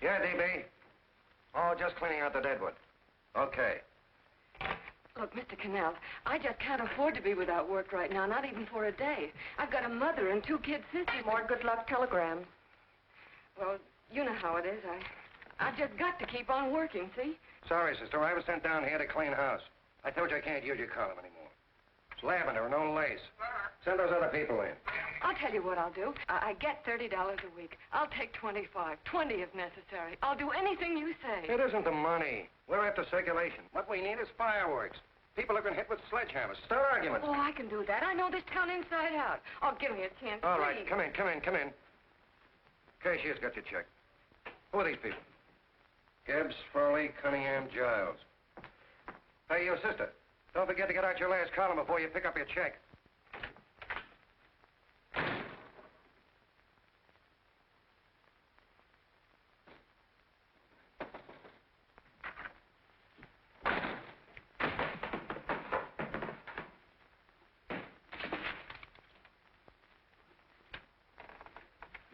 Yeah, DB. Oh, just cleaning out the deadwood. Okay. Look, Mr. Cannell, I just can't afford to be without work right now, not even for a day. I've got a mother and 2 kid sisters. More good luck telegrams. Well, you know how it is. I've just got to keep on working, see? Sorry, sister. I was sent down here to clean house. I told you I can't use your column anymore. It's lavender and no lace. Send those other people in. I'll tell you what I'll do. I get $30 a week. I'll take 25, 20 if necessary. I'll do anything you say. It isn't the money. We're after circulation. What we need is fireworks. People have been hit with sledgehammers. Start arguments. Oh, I can do that. I know this town inside out. Oh, give me a chance, All please. right, come in. Cashier's got your check. Who are these people? Gibbs, Furley, Cunningham, Giles. Hey, you sister. Don't forget to get out your last column before you pick up your check.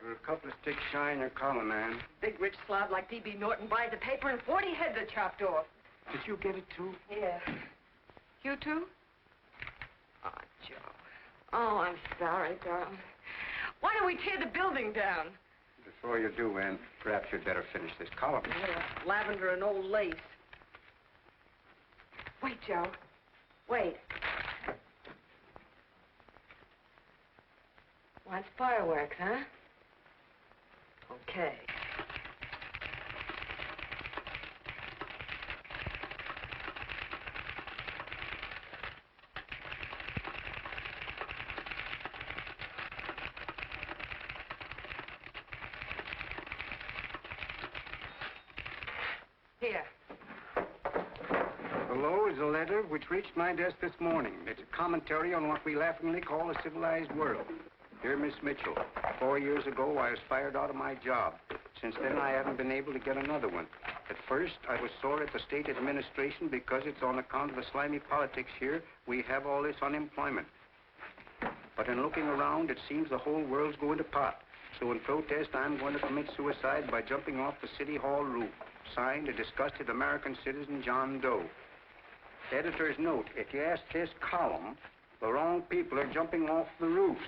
You're a couple of sticks shy in your column, man. Big rich slob like D.B. Norton buys a paper and 40 heads are chopped off. Did you get it, too? Yeah. You too? Oh, Joe. Oh, I'm sorry, darling. Why don't we tear the building down? Before you do, Ann, perhaps you'd better finish this column. Yeah, lavender and old lace. Wait, Joe. Wait. Wants fireworks, huh? Okay. Here. Below is a letter which reached my desk this morning. It's a commentary on what we laughingly call a civilized world. Dear Miss Mitchell, 4 years ago, I was fired out of my job. Since then, I haven't been able to get another one. At first, I was sore at the state administration because it's on account of the slimy politics here we have all this unemployment. But in looking around, it seems the whole world's going to pot. So in protest, I'm going to commit suicide by jumping off the City Hall roof. Signed, a disgusted American citizen, John Doe. Editor's note, if you ask this column, the wrong people are jumping off the roofs.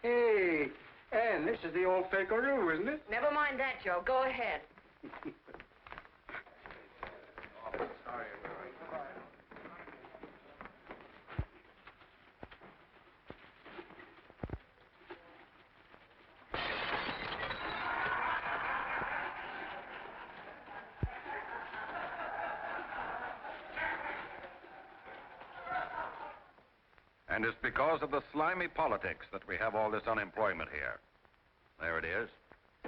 Hey, Ann, this is the old Fakeroo, isn't it? Never mind that, Joe. Go ahead. And it's because of the slimy politics that we have all this unemployment here. There it is.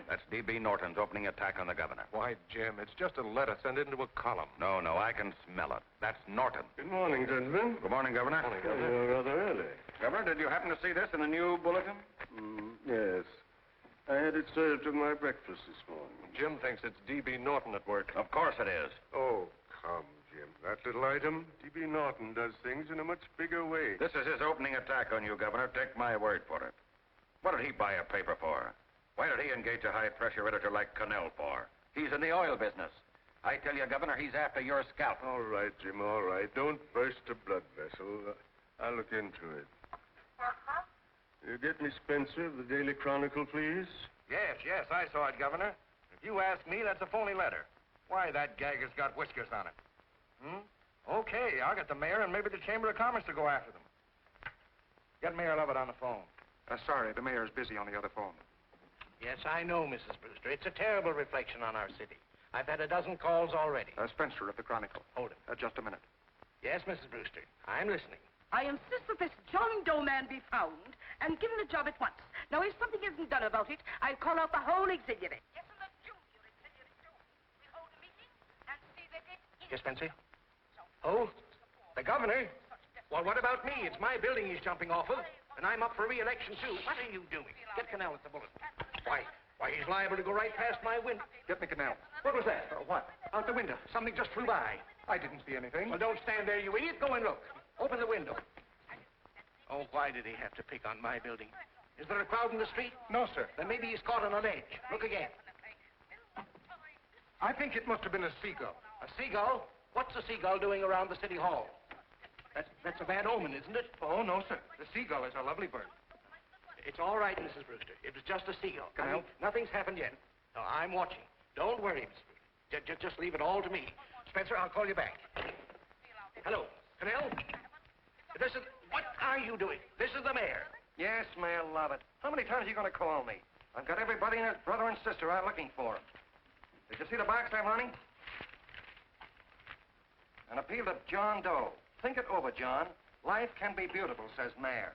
That's D.B. Norton's opening attack on the governor. Why, Jim, it's just a letter sent into a column. No, I can smell it. That's Norton. Good morning, gentlemen. Good morning, Governor. Morning, Governor. You're rather early. Governor, did you happen to see this in the new bulletin? Yes. I had it served with my breakfast this morning. Jim thinks it's D.B. Norton at work. Of course it is. Oh, come, Jim. That little item, D.B. Norton does things in a much bigger way. This is his opening attack on you, Governor. Take my word for it. What did he buy a paper for? Why did he engage a high-pressure editor like Cannell for? He's in the oil business. I tell you, Governor, he's after your scalp. All right, Jim, all right. Don't burst a blood vessel. I'll look into it. You get me Spencer of the Daily Chronicle, please? Yes, I saw it, Governor. If you ask me, that's a phony letter. Why, that gag has got whiskers on it. Okay, I'll get the mayor and maybe the Chamber of Commerce to go after them. Get Mayor Lovett on the phone. Sorry, the mayor's busy on the other phone. Yes, I know, Mrs. Brewster. It's a terrible reflection on our city. I've had a dozen calls already. Spencer of the Chronicle. Hold him. Just a minute. Yes, Mrs. Brewster. I'm listening. I insist that this John Doe man be found and given a job at once. Now, if something isn't done about it, I'll call out the whole auxiliary. Yes, and the junior auxiliary, too. We hold a meeting and see that it... Yes, Spencer? Oh, the governor? Well, what about me? It's my building he's jumping off of, and I'm up for re-election, too. What are you doing? Get Cannell at the bulletin. Why, he's liable to go right past my window. Get me Cannell. What was that? What? Out the window. Something just flew by. I didn't see anything. Well, don't stand there, you idiot. Go and look. Open the window. Oh, why did he have to pick on my building? Is there a crowd in the street? No, sir. Then maybe he's caught on a ledge. Look again. I think it must have been a seagull. A seagull? What's a seagull doing around the city hall? That's a bad omen, isn't it? Oh, no, sir. The seagull is a lovely bird. It's all right, Mrs. Brewster. It was just a seagull. Can I help? Nothing's happened yet. No, I'm watching. Don't worry, Mrs. Brewster. Just leave it all to me. Spencer, I'll call you back. Hello, Canell? What are you doing? This is the mayor. Yes, Mayor Lovett. How many times are you going to call me? I've got everybody and his brother and sister out looking for him. Did you see the box I'm running? An appeal to John Doe. Think it over, John. Life can be beautiful, says Mayor.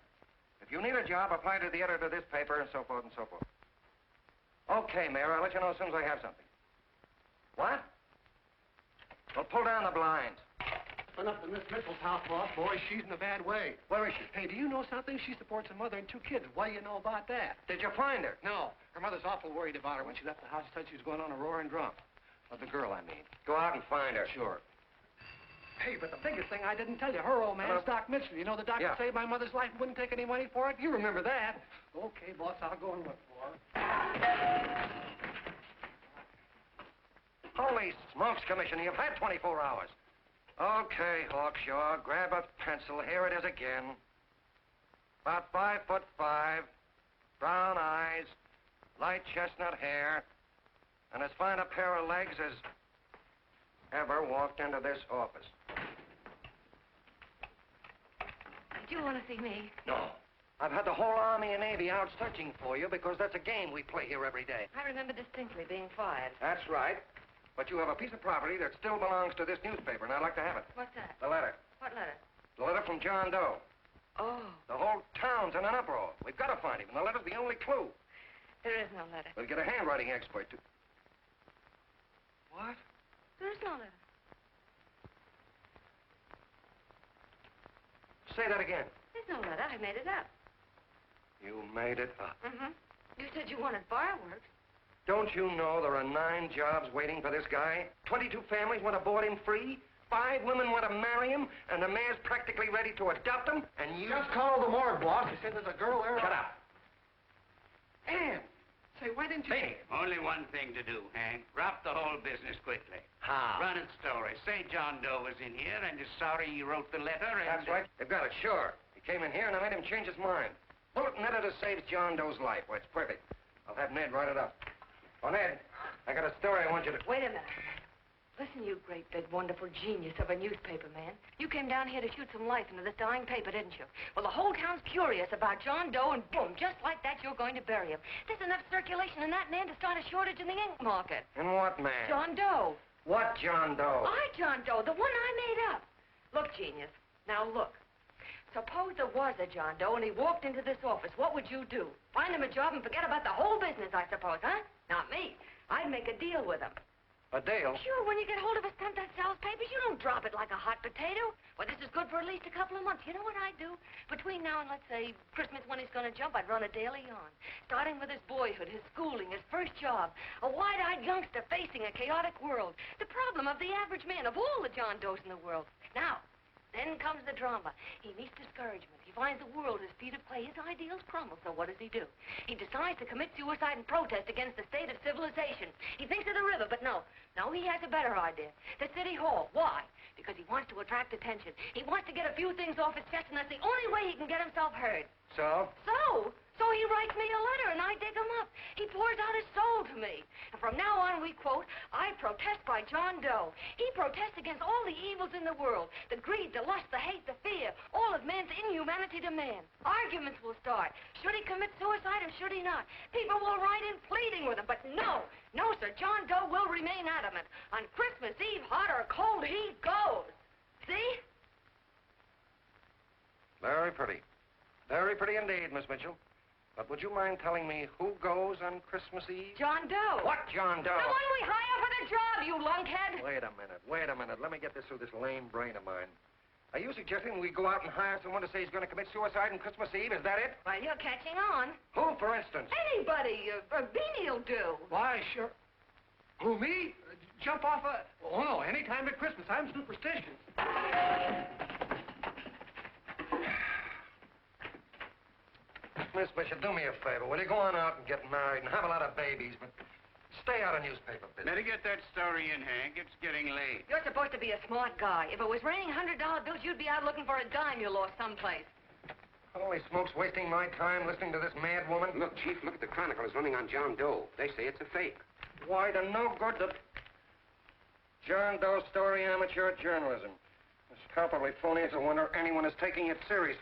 If you need a job, apply to the editor of this paper, and so forth and so forth. Okay, Mayor, I'll let you know as soon as I have something. What? Well, pull down the blinds. Run up to Miss Mitchell's house, boss. Boy, she's in a bad way. Where is she? Hey, do you know something? She supports a mother and 2 kids. What do you know about that? Did you find her? No. Her mother's awful worried about her. When she left the house, she said she was going on a roaring drunk. Of the girl, I mean. Go out and find her. Sure. Hey, but the biggest thing I didn't tell you, her old man's Doc Mitchell. You know the doctor Yeah. saved my mother's life and wouldn't take any money for it? You remember that. Okay, boss, I'll go and look for her. Holy smokes, Commissioner, you've had 24 hours. Okay, Hawkshaw, grab a pencil. Here it is again. About 5'5", brown eyes, light chestnut hair, and as fine a pair of legs as ever walked into this office. Did you want to see me? No. I've had the whole Army and Navy out searching for you because that's a game we play here every day. I remember distinctly being fired. That's right. But you have a piece of property that still belongs to this newspaper, and I'd like to have it. What's that? The letter. What letter? The letter from John Doe. Oh, The whole town's in an uproar. We've got to find him, and the letter's the only clue. there is no letter. We'll get a handwriting expert to... What? There is no letter. Say that again. There's no letter. I made it up. You made it up. Mm-hmm. You said you wanted fireworks. Don't you know there are 9 jobs waiting for this guy? 22 families want to board him free. 5 women want to marry him, and the mayor's practically ready to adopt him, and you... Just call the morgue, boss. They said there's a girl there. Shut up. Ann! Say, why didn't you... Hey. Only one thing to do, Hank. Drop the whole business quickly. How? Run its story. Say John Doe was in here and is sorry he wrote the letter and... That's right. They've got it, sure. He came in here, and I made him change his mind. Bulletin editor saves John Doe's life. Well, it's perfect. I'll have Ned write it up. Oh, Ned, I got a story I want you to... Wait a minute. Listen, you great, big, wonderful genius of a newspaper man. You came down here to shoot some life into this dying paper, didn't you? Well, the whole town's curious about John Doe, and boom, just like that, you're going to bury him. There's enough circulation in that man to start a shortage in the ink market. And what man? John Doe. What John Doe? John Doe, the one I made up. Look, genius, now look. Suppose there was a John Doe and he walked into this office. What would you do? Find him a job and forget about the whole business, I suppose, huh? Not me. I'd make a deal with him. A deal? Sure, when you get hold of a stunt that sells papers, you don't drop it like a hot potato. Well, this is good for at least a couple of months. You know what I'd do? Between now and, let's say, Christmas when he's going to jump, I'd run a daily on. Starting with his boyhood, his schooling, his first job. A wide-eyed youngster facing a chaotic world. The problem of the average man, of all the John Does in the world. Now, then comes the drama. He meets discouragement. He finds the world his feet of clay. His ideals crumble, so what does he do? He decides to commit suicide and protest against the state of civilization. He thinks of the river, but no, he has a better idea. The city hall. Why? Because he wants to attract attention. He wants to get a few things off his chest, and that's the only way he can get himself heard. So? So he writes me a letter, and I dig him up. He pours out his soul to me. And from now on, we quote, I protest by John Doe. He protests against all the evils in the world. The greed, the lust, the hate, the fear. All of man's inhumanity to man. Arguments will start. Should he commit suicide or should he not? People will write in pleading with him. But no, sir, John Doe will remain adamant. On Christmas Eve, hot or cold, he goes. See? Very pretty. Very pretty indeed, Miss Mitchell. But would you mind telling me who goes on Christmas Eve? John Doe. What John Doe? The one we hire for the job, you lunkhead. Wait a minute. Let me get this through this lame brain of mine. Are you suggesting we go out and hire someone to say he's going to commit suicide on Christmas Eve? Is that it? Well, you're catching on. Who, for instance? Anybody. Beanie'll do. Why, sure. Who, me? Jump off a... Oh, no, any time at Christmas. I'm superstitious. Miss Bishop, do me a favor. Will you go on out and get married and have a lot of babies, but Stay out of newspaper business. Better get that story in, Hank. It's getting late. You're supposed to be a smart guy. If it was raining $100 bills, you'd be out looking for a dime you lost someplace. Holy smokes, wasting my time listening to this mad woman. Look, Chief, look at the Chronicle. It's running on John Doe. They say it's a fake. Why, to no good to... John Doe story amateur journalism. It's palpably phony. It's a wonder anyone is taking it serious.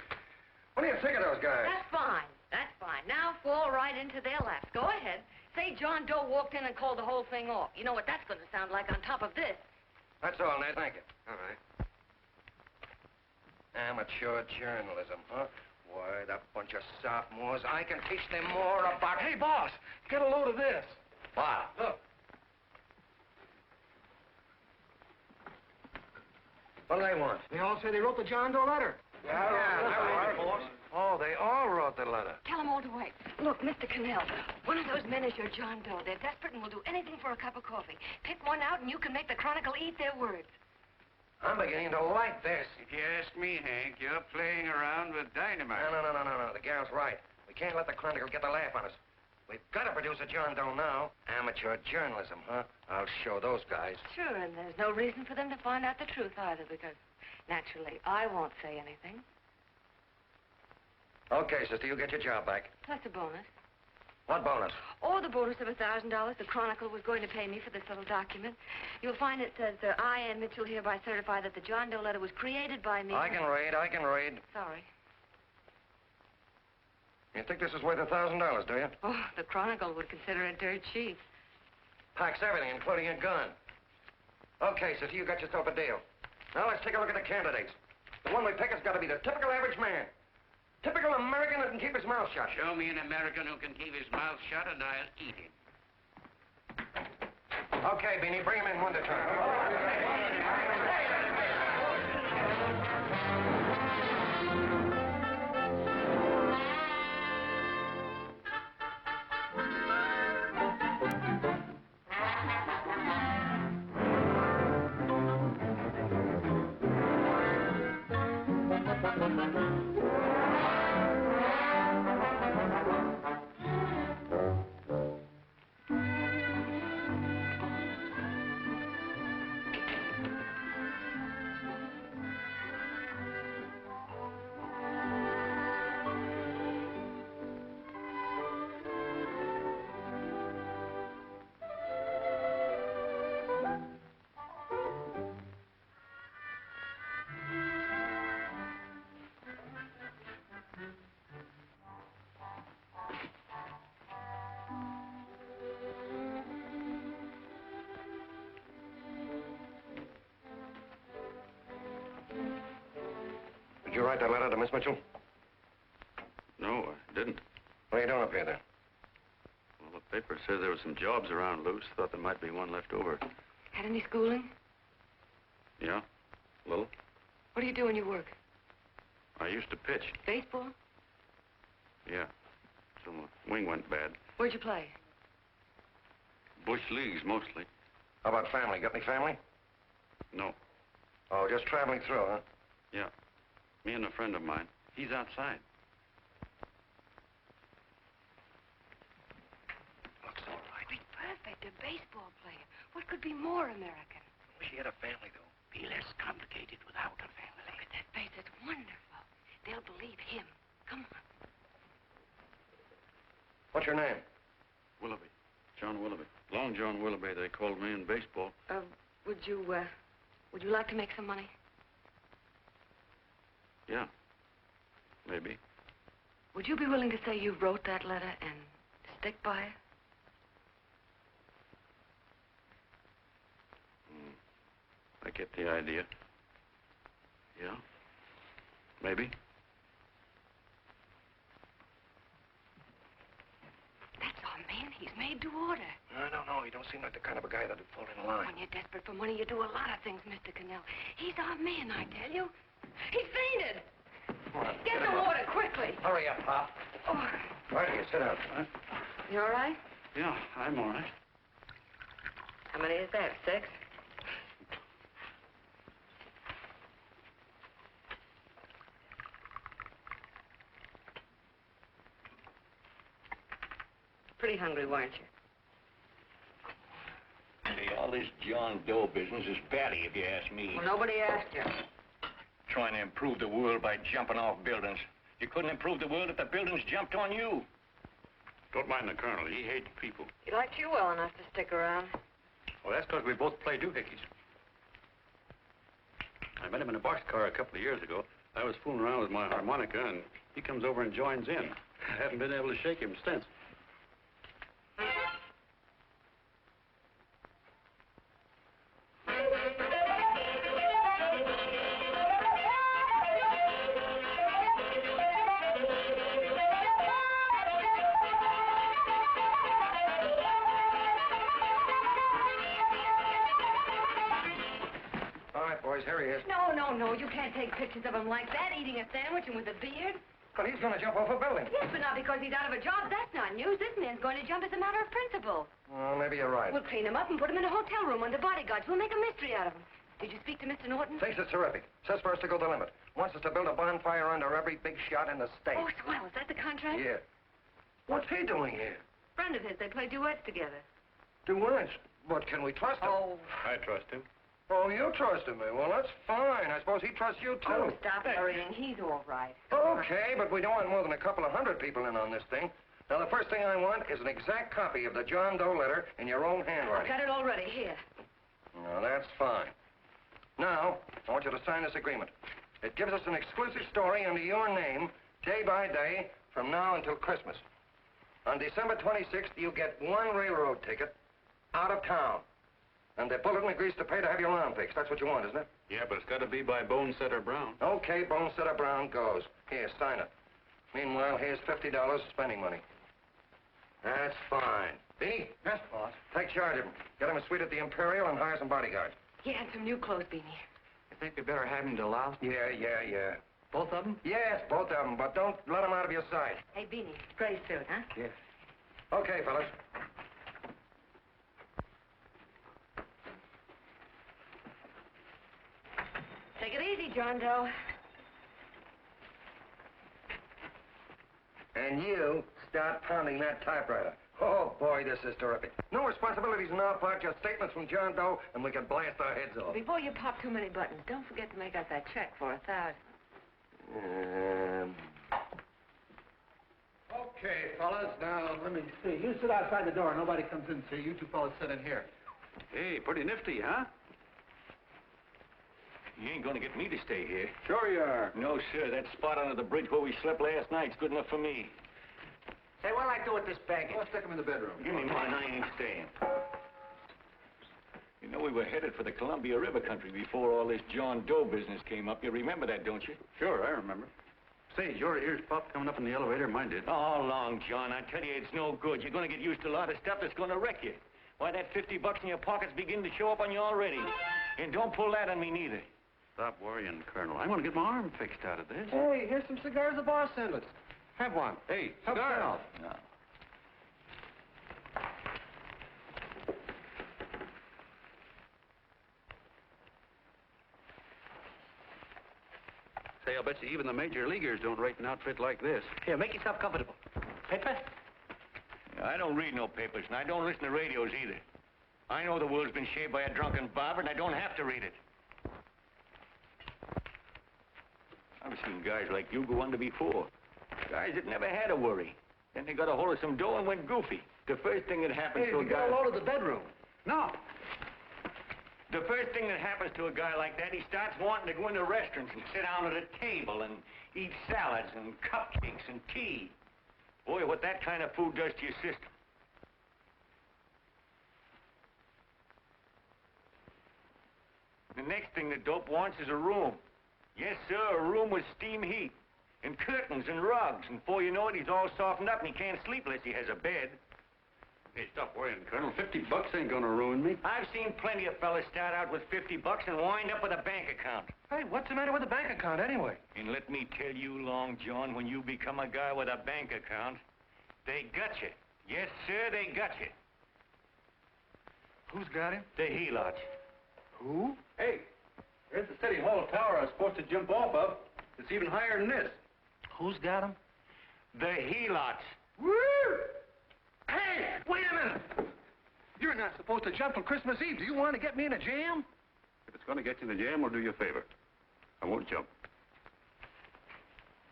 What do you think of those guys? That's fine. That's fine. Now fall right into their laps. Go ahead. Say John Doe walked in and called the whole thing off. You know what that's going to sound like on top of this. That's all, Ned. Thank you. All right. Amateur journalism, huh? Why, that bunch of sophomores, I can teach them more about... Hey, boss, get a load of this. Wow. Look. What do they want? They all say they wrote the John Doe letter. Yeah, boss. Oh, they all wrote the letter. Tell them all to wait. Look, Mr. Cannell, one of those men is your John Doe. They're desperate and will do anything for a cup of coffee. Pick one out and you can make the Chronicle eat their words. I'm beginning to like this. If you ask me, Hank, you're playing around with dynamite. No. The gal's right. We can't let the Chronicle get the laugh on us. We've got to produce a John Doe now. Amateur journalism, huh? I'll show those guys. Sure, and there's no reason for them to find out the truth either, because naturally I won't say anything. Okay, sister, you get your job back. Plus a bonus. What bonus? Or the bonus of $1,000 the Chronicle was going to pay me for this little document. You'll find it says, I, Ann Mitchell, hereby certify that the John Doe letter was created by me. I can read. Sorry. You think this is worth $1,000, do you? Oh, the Chronicle would consider it dirt cheap. Packs everything, including a gun. Okay, sister, you got yourself a deal. Now let's take a look at the candidates. The one we pick has got to be the typical average man. Typical American that can keep his mouth shut. Show me an American who can keep his mouth shut and I'll eat him. Okay, Beanie, bring him in one at a time. Did you write that letter to Miss Mitchell? No, I didn't. What are you doing up here, then? Well, the paper said there were some jobs around loose. Thought there might be one left over. Had any schooling? Yeah, a little. What do you do when you work? I used to pitch. Baseball? Yeah. So my wing went bad. Where'd you play? Bush leagues, mostly. How about family? Got any family? No. Oh, just traveling through, huh? Yeah. Me and a friend of mine. He's outside. Looks all right. Be perfect, a baseball player. What could be more American? She had a family, though. Be less complicated without a family. Look at that face. It's wonderful. They'll believe him. Come on. What's your name? Willoughby. John Willoughby. Long John Willoughby, they called me in baseball. Would you like to make some money? Yeah. Maybe. Would you be willing to say you wrote that letter and stick by it? I get the idea. Yeah. Maybe. That's our man. He's made to order. I don't know. He don't seem like the kind of a guy that'd fall in line. When you're desperate for money, you do a lot of things, Mr. Cannell. He's our man, I tell you. He fainted. Come on, Get him the up. water quickly. Hurry up, Pop. Oh, Why don't you sit down? Huh? you all right? Yeah, I'm all right. How many is that? 6? Pretty hungry, weren't you? Hey, all this John Doe business is batty, if you ask me. Well, nobody asked you. Trying to improve the world by jumping off buildings. You couldn't improve the world if the buildings jumped on you. Don't mind the colonel. He hates people. He liked you well enough to stick around. Well, that's because we both play doohickeys. I met him in a boxcar a couple of years ago. I was fooling around with my harmonica, and he comes over and joins in. I haven't been able to shake him since. All right, boys, here he is. No, you can't take pictures of him like that, eating a sandwich and with a beard. But he's going to jump off a building. Yes, but not because he's out of a job. That's not news. This man's going to jump as a matter of principle. Well, maybe you're right. We'll clean him up and put him in a hotel room under bodyguards. We'll make a mystery out of him. Did you speak to Mr. Norton? Thinks it's terrific. Says for us to go the limit. Wants us to build a bonfire under every big shot in the state. Oh, swell. Is that the contract? Yeah. What's he doing here? Friend of his. They play duets together. Duets? But can we trust him? Oh. I trust him. Oh, you trusted me. Well, that's fine. I suppose he trusts you, too. Oh, stop worrying. He's all right. Okay, but we don't want more than a couple of hundred people in on this thing. Now, the first thing I want is an exact copy of the John Doe letter in your own I've handwriting. got it already. Here. Now, that's fine. Now, I want you to sign this agreement. It gives us an exclusive story under your name, day by day, from now until Christmas. On December 26th, you get one railroad ticket out of town. And the bulletin agrees to pay to have your lawn fixed. That's what you want, isn't it? Yeah, but it's got to be by Bonesetter Brown. Okay, Bonesetter Brown goes. Here, sign it. Meanwhile, here's $50 spending money. That's fine. Beanie? Yes, boss. Take charge of him. Get him a suite at the Imperial and hire some bodyguards. Yeah, and some new clothes, Beanie. You think we better have him to louse? Yeah. Both of them? Yes, both of them, but don't let them out of your sight. Hey, Beanie, gray suit, huh? Yes. Okay, fellas. Take it easy, John Doe. And you start pounding that typewriter. Oh, boy, this is terrific. No responsibilities on our part, just statements from John Doe, and we can blast our heads off. Before you pop too many buttons, don't forget to make out that check for $1,000. Okay, fellas, now, let me see. You sit outside the door. Nobody comes in, see? You two fellas sit in here. Hey, pretty nifty, huh? You ain't gonna get me to stay here. Sure you are. No, sir. That spot under the bridge where we slept last night's good enough for me. Say, what'll I do with this baggage? Let's stick him in the bedroom. Give me mine. I ain't staying. You know, we were headed for the Columbia River country before all this John Doe business came up. You remember that, don't you? Sure, I remember. Say, your ears popped coming up in the elevator. Mine did. All along, John. I tell you, it's no good. You're gonna get used to a lot of stuff that's gonna wreck you. Why, that $50 in your pocket's beginning to show up on you already. And don't pull that on me, neither. Stop worrying, Colonel. I want to get my arm fixed out of this. Hey, here's some cigars the boss sent us. Have one. Hey, Help cigars. yourself. No. Say, I'll bet you even the major leaguers don't rate an outfit like this. Here, make yourself comfortable. Paper? I don't read no papers, and I don't listen to radios either. I know the world's been shaped by a drunken barber, and I don't have to read it. I've seen guys like you go under before. Guys that never had a worry. Then they got a hold of some dough and went goofy. The first thing that happens to a guy... Get a load of the bedroom. No. The first thing that happens to a guy like that, he starts wanting to go into restaurants and sit down at a table and eat salads and cupcakes and tea. Boy, what that kind of food does to your system. The next thing the dope wants is a room. Yes, sir, a room with steam heat, and curtains and rugs, and before you know it, he's all softened up and he can't sleep unless he has a bed. Hey, stop worrying, Colonel. $50 ain't gonna ruin me. I've seen plenty of fellas start out with $50 and wind up with a bank account. Hey, what's the matter with the bank account, anyway? And let me tell you, Long John, when you become a guy with a bank account, they got you. Yes, sir, they got you. Who's got him? The helots. Who? Hey, there's the City Hall tower I was supposed to jump off of. It's even higher than this. Who's got him? The helots. Woo! Hey, wait a minute! You're in the not supposed to jump on Christmas Eve. Do you want to get me in a jam? If it's going to get you in the jam, I'll do you a favor. I won't jump.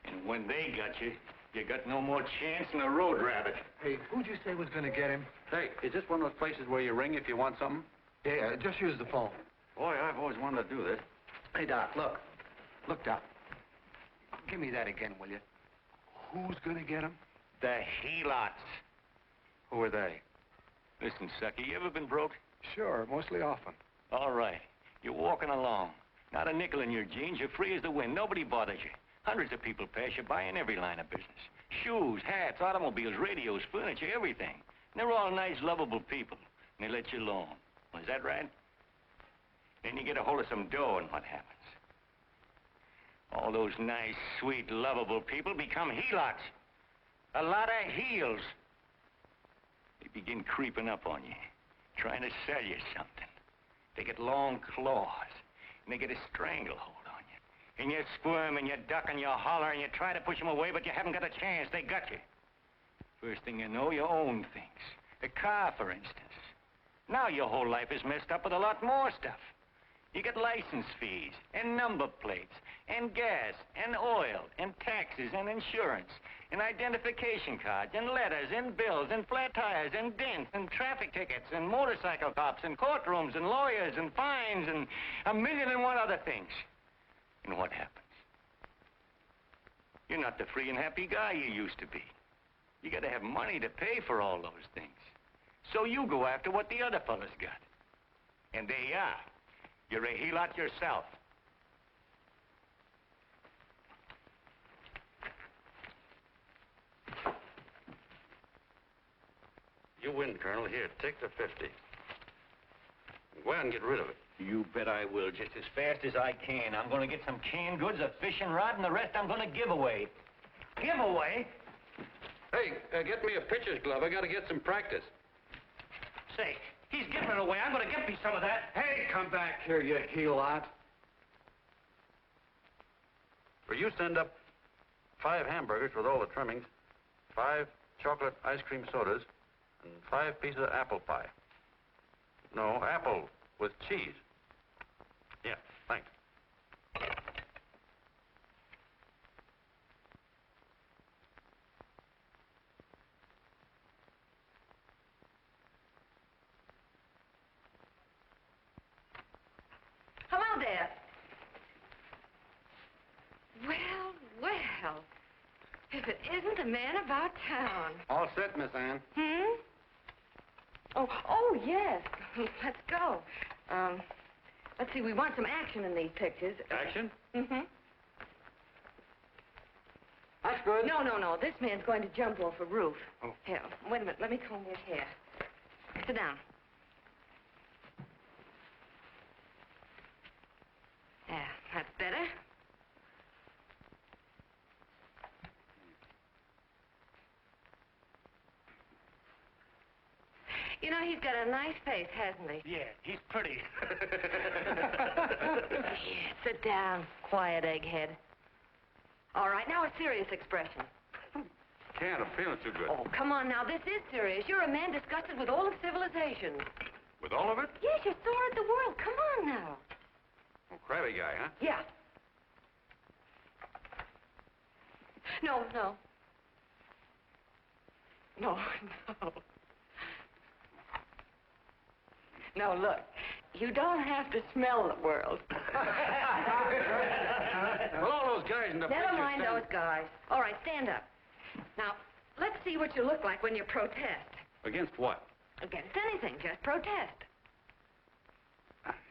And when they got you, you got no more chance than a road rabbit. Hey, who'd you say was going to get him? Hey, is this one of those places where you ring if you want something? Yeah, just use the phone. Boy, I've always wanted to do this. Hey, Doc, look. Look, Doc. Give me that again, will you? Who's going to get him? The helots. Who are they? Listen, sucker, you ever been broke? Sure, mostly often. All right. You're walking along. Not a nickel in your jeans. You're free as the wind. Nobody bothers you. Hundreds of people pass you by in every line of business. Shoes, hats, automobiles, radios, furniture, everything. And they're all nice, lovable people. And they let you alone. Is that right? Then you get a hold of some dough, and what happens? All those nice, sweet, lovable people become helots. A lot of heels. They begin creeping up on you, trying to sell you something. They get long claws, and they get a stranglehold on you. And you squirm, and you duck, and you holler, and you try to push them away, but you haven't got a chance. They got you. First thing you know, you own things. A car, for instance. Now your whole life is messed up with a lot more stuff. You get license fees, and number plates, and gas, and oil, and taxes, and insurance, and identification cards, and letters, and bills, and flat tires, and dents, and traffic tickets, and motorcycle cops, and courtrooms, and lawyers, and fines, and a million and one other things. And what happens? You're not the free and happy guy you used to be. You gotta have money to pay for all those things. So you go after what the other fellas got. And there you are. You're a helot yourself. You win, Colonel. Here, take the 50. Go out and get rid of it. You bet I will, just as fast as I can. I'm gonna get some canned goods, a fishing rod, and the rest I'm gonna give away. Give away? Hey, get me a pitcher's glove. I got to get some practice. Say, he's giving it away. I'm gonna get me some of that. Hey, come back here, you helot. For you send up 5 hamburgers with all the trimmings, 5 chocolate ice cream sodas, and 5 pieces of apple pie. No, apple with cheese. Yeah, thanks. Hello there. Well, well. If it isn't the man about town. All set, Miss Ann. Hmm? Oh, yes. Let's go. Let's see, we want some action in these pictures. Action? Mm-hmm. That's good. No. This man's going to jump off a roof. Oh. Here, wait a minute. Let me comb your hair. Sit down. Yeah, that's better. You know, he's got a nice face, hasn't he? Yeah, he's pretty. Yeah, sit down, quiet egghead. All right, now a serious expression. Can't. I'm feeling too good. Oh, come on now, this is serious. You're a man disgusted with all of civilization. With all of it? Yes, you're sore at the world. Come on now. Oh, crabby guy, huh? Yeah. No. No, look. You don't have to smell the world. Well, all those guys in the Never picture mind stand- those guys. All right, stand up. Now, let's see what you look like when you protest. Against what? Against anything, just protest.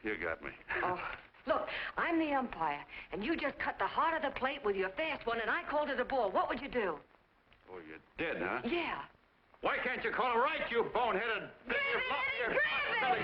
You got me. Oh, look, I'm the umpire, and you just cut the heart of the plate with your fast one, and I called it a ball. What would you do? Oh, you did, huh? Yeah. Why can't you call him right, you boneheaded... Grab it, Eddie, grab it!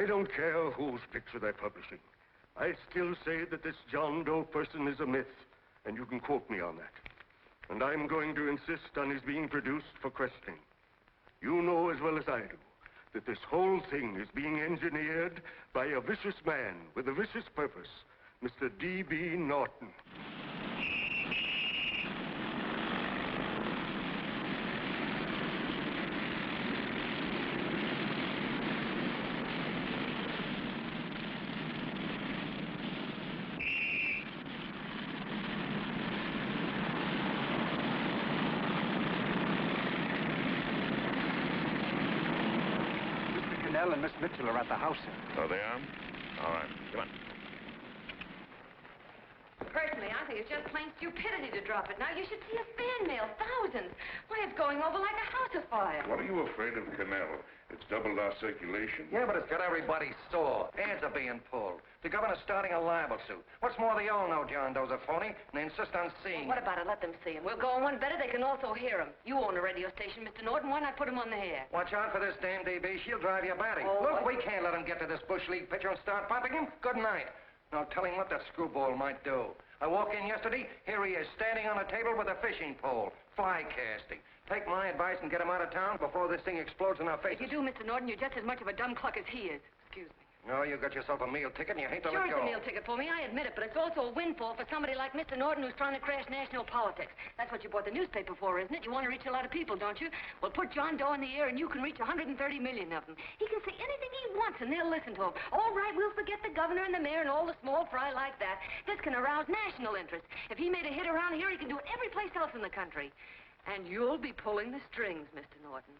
I don't care whose picture they're publishing. I still say that this John Doe person is a myth, and you can quote me on that. And I'm going to insist on his being produced for questioning. You know as well as I do that this whole thing is being engineered by a vicious man with a vicious purpose, Mr. D.B. Norton. And Miss Mitchell are at the house, sir. Oh, they are? All right, come on. Personally, I think it's just plain stupidity to drop it. Now, you should see a fan mail, thousands. Why, it's going over like a house afire. What are you afraid of, Canal? It's doubled our circulation. Yeah, but it's got everybody sore. Ads are being pulled. The governor's starting a libel suit. What's more, they all know John Doe's a phony, and they insist on seeing What about it? Let them see him. We'll go on one better. They can also hear him. You own a radio station, Mr. Norton. Why not put him on the air? Watch out for this dame, DB. She'll drive you batty. Oh, Look, what? we can't let him get to this Bush League pitcher and start pumping him. Good night. Now, tell him what that screwball might do. I walked in yesterday. Here he is, standing on a table with a fishing pole. Fly casting. Take my advice and get him out of town before this thing explodes in our faces. If you do, Mr. Norton, you're just as much of a dumb cluck as he is. Excuse me. No, you got yourself a meal ticket and you hate to Sure, let it's go. a meal ticket for me, I admit it, but it's also a windfall for somebody like Mr. Norton who's trying to crash national politics. That's what you bought the newspaper for, isn't it? You want to reach a lot of people, don't you? Well, put John Doe in the air and you can reach 130 million of them. He can say anything he wants and they'll listen to him. All right, we'll forget the governor and the mayor and all the small fry like that. This can arouse national interest. If he made a hit around here, he can do it every place else in the country. And you'll be pulling the strings, Mr. Norton.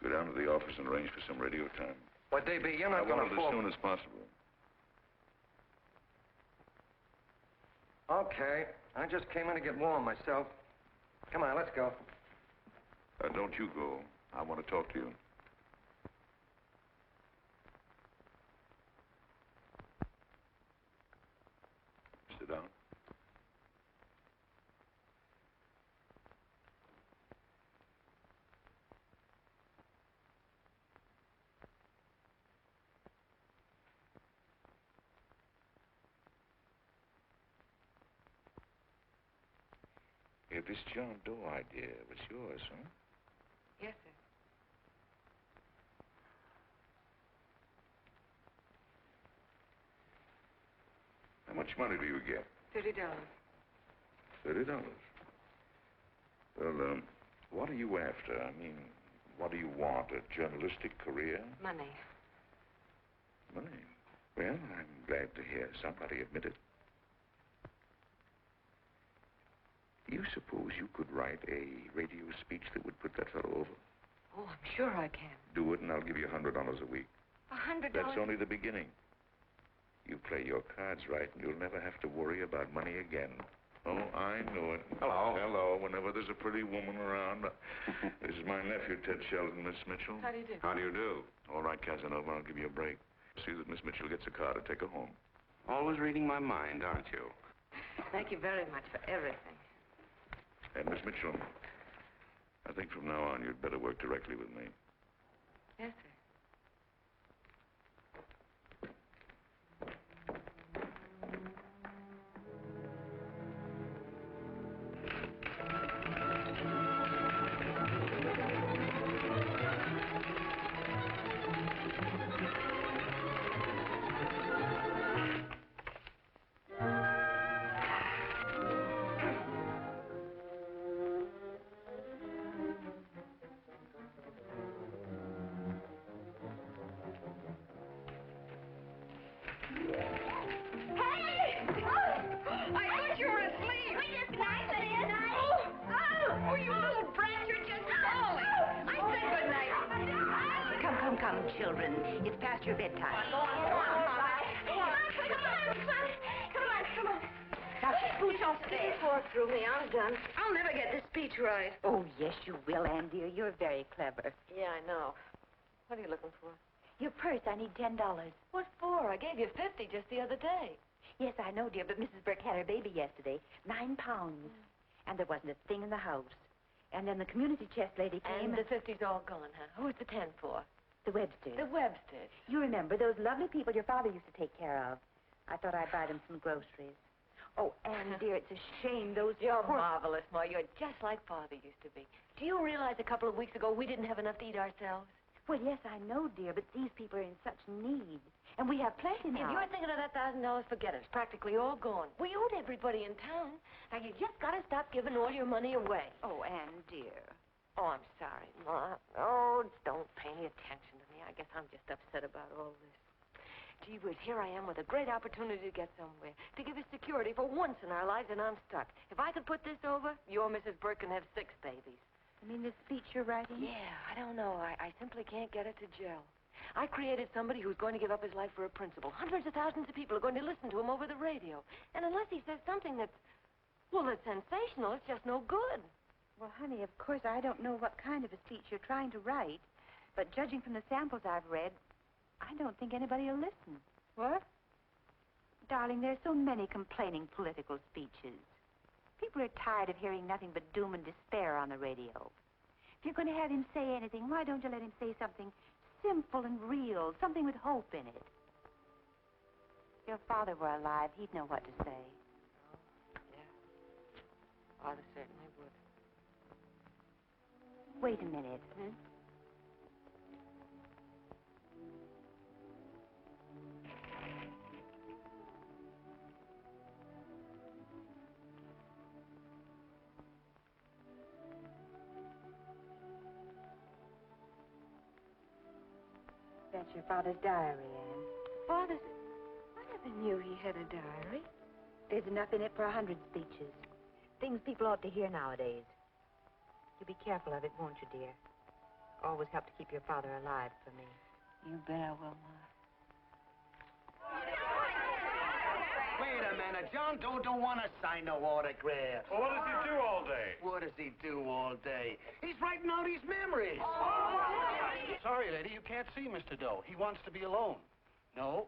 Go down to the office and arrange for some radio time. But, DB, you're not I going want to it fall... as soon as possible. Okay. I just came in to get warm myself. Come on, let's go. Don't you go. I want to talk to you. Sit down. Yeah, this John Doe idea was yours, huh? Yes, sir. How much money do you get? $30. $30. Well, what are you after? I mean, what do you want? A journalistic career? Money. Money? Well, I'm glad to hear somebody admit it. Do you suppose you could write a radio speech that would put that fellow over? Oh, I'm sure I can. Do it, and I'll give you $100 a week. $100? That's only the beginning. You play your cards right, and you'll never have to worry about money again. Oh, I know it. Hello. Hello. Whenever there's a pretty woman around. This is my nephew, Ted Sheldon, Miss Mitchell. How do you do? How do you do? All right, Casanova, I'll give you a break. See that Miss Mitchell gets a car to take her home. Always reading my mind, aren't you? Thank you very much for everything. And Miss Mitchell, I think from now on you'd better work directly with me. Yes, sir. Come, children. It's past your bedtime. Come on. Now, scooch off Stay for through me. I'm done. I'll never get this speech right. Oh, yes, you will, Ann, dear. You're very clever. Yeah, I know. What are you looking for? Your purse, I need $10. What for? I gave you 50 just the other day. Yes, I know, dear, but Mrs. Burke had her baby yesterday. 9 pounds. And there wasn't a thing in the house. And then the community chest lady came And the 50's all gone, huh? Who's the 10 for? The Websters. The Websters. You remember those lovely people your father used to take care of. I thought I'd buy them some groceries. Oh, Anne, dear, it's a shame those... You're marvelous, Ma. You're just like Father used to be. Do you realize a couple of weeks ago we didn't have enough to eat ourselves? Well, yes, I know, dear, but these people are in such need. And we have plenty If now. you're thinking of that $1,000, forget it. It's practically all gone. We owed everybody in town. Now, you just got to stop giving all your money away. Oh, Anne, dear. Oh, I'm sorry, Ma. Oh, don't pay any attention to me. I guess I'm just upset about all this. Gee whiz, here I am with a great opportunity to get somewhere, to give us security for once in our lives, and I'm stuck. If I could put this over, your Mrs. Burke can have 6 babies. You mean this speech you're writing? Yeah, I don't know. I simply can't get it to gel. I created somebody who's going to give up his life for a principle. Hundreds of thousands of people are going to listen to him over the radio. And unless he says something that's sensational, it's just no good. Well, honey, of course, I don't know what kind of a speech you're trying to write, but judging from the samples I've read, I don't think anybody will listen. What? Darling, there's so many complaining political speeches. People are tired of hearing nothing but doom and despair on the radio. If you're going to have him say anything, why don't you let him say something simple and real, something with hope in it? If your father were alive, he'd know what to say. Yeah. Father certainly would. Wait a minute. That's your father's diary, Anne. Father's... I never knew he had a diary. There's enough in it for 100 speeches. Things people ought to hear nowadays. You'll be careful of it, won't you, dear? Always help to keep your father alive for me. You bet I will, Ma. Wait a minute. John Doe don't want to sign no autograph. Well, what does he do all day? What does he do all day? He's writing out his memories. Sorry, lady, you can't see Mr. Doe. He wants to be alone. No,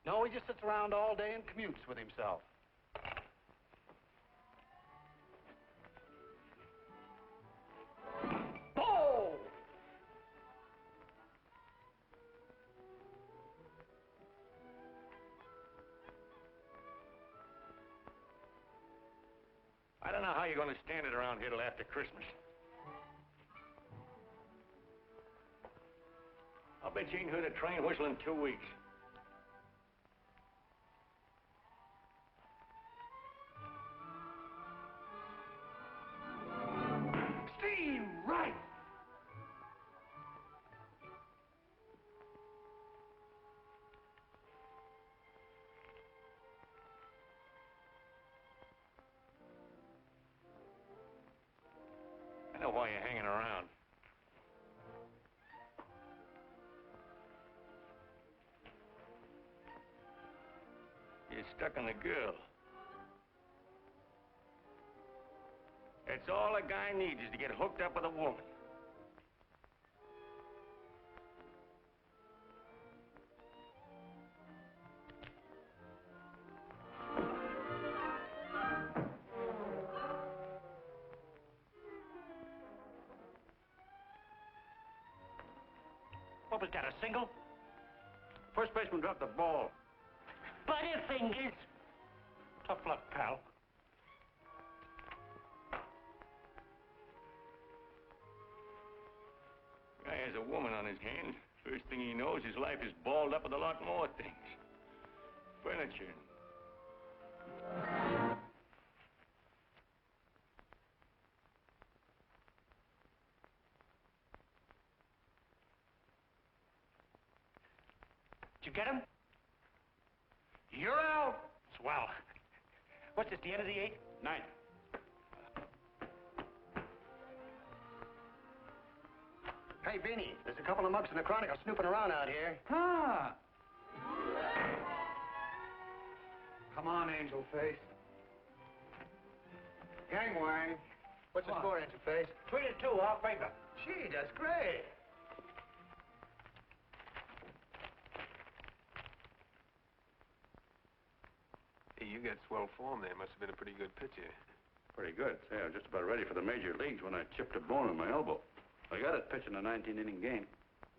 he just sits around all day and commutes with himself. Oh! I don't know how you're going to stand it around here till after Christmas. I'll bet you ain't heard a train whistle in 2 weeks. Steve, right! I know why you're hanging around. You're stuck on a girl. That's all a guy needs is to get hooked up with a woman. What was that, a single? First baseman dropped the ball. Butterfingers. Tough luck, pal. Guy has a woman on his hands. First thing he knows, his life is balled up with a lot more things. Furniture. Did you get him? You're out. Swell. What's this, the end of the 8th? 9. Hey, Beanie, there's a couple of mugs in the Chronicle snooping around out here. Huh? Come on, Angel Face. Gangway. What's the score, Angel Face? 3-2, off paper. Gee, that's great. Hey, you got swell form there. Must have been a pretty good pitcher. Pretty good. Say, I was just about ready for the major leagues when I chipped a bone in my elbow. I got it pitching a 19-inning game.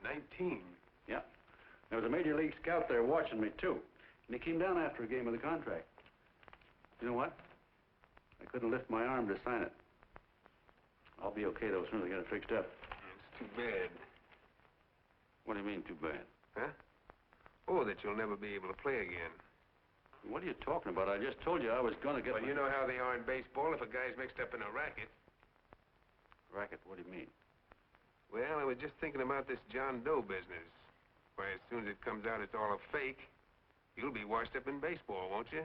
19? Yeah. There was a major league scout there watching me, too. And he came down after a game of the contract. You know what? I couldn't lift my arm to sign it. I'll be okay, though, as soon as I get it fixed up. It's too bad. What do you mean, too bad? Huh? Oh, that you'll never be able to play again. What are you talking about? I just told you I was going to get... Well, you know how they are in baseball if a guy's mixed up in a racket. Racket? What do you mean? Well, I was just thinking about this John Doe business. Why, as soon as it comes out it's all a fake, you'll be washed up in baseball, won't you?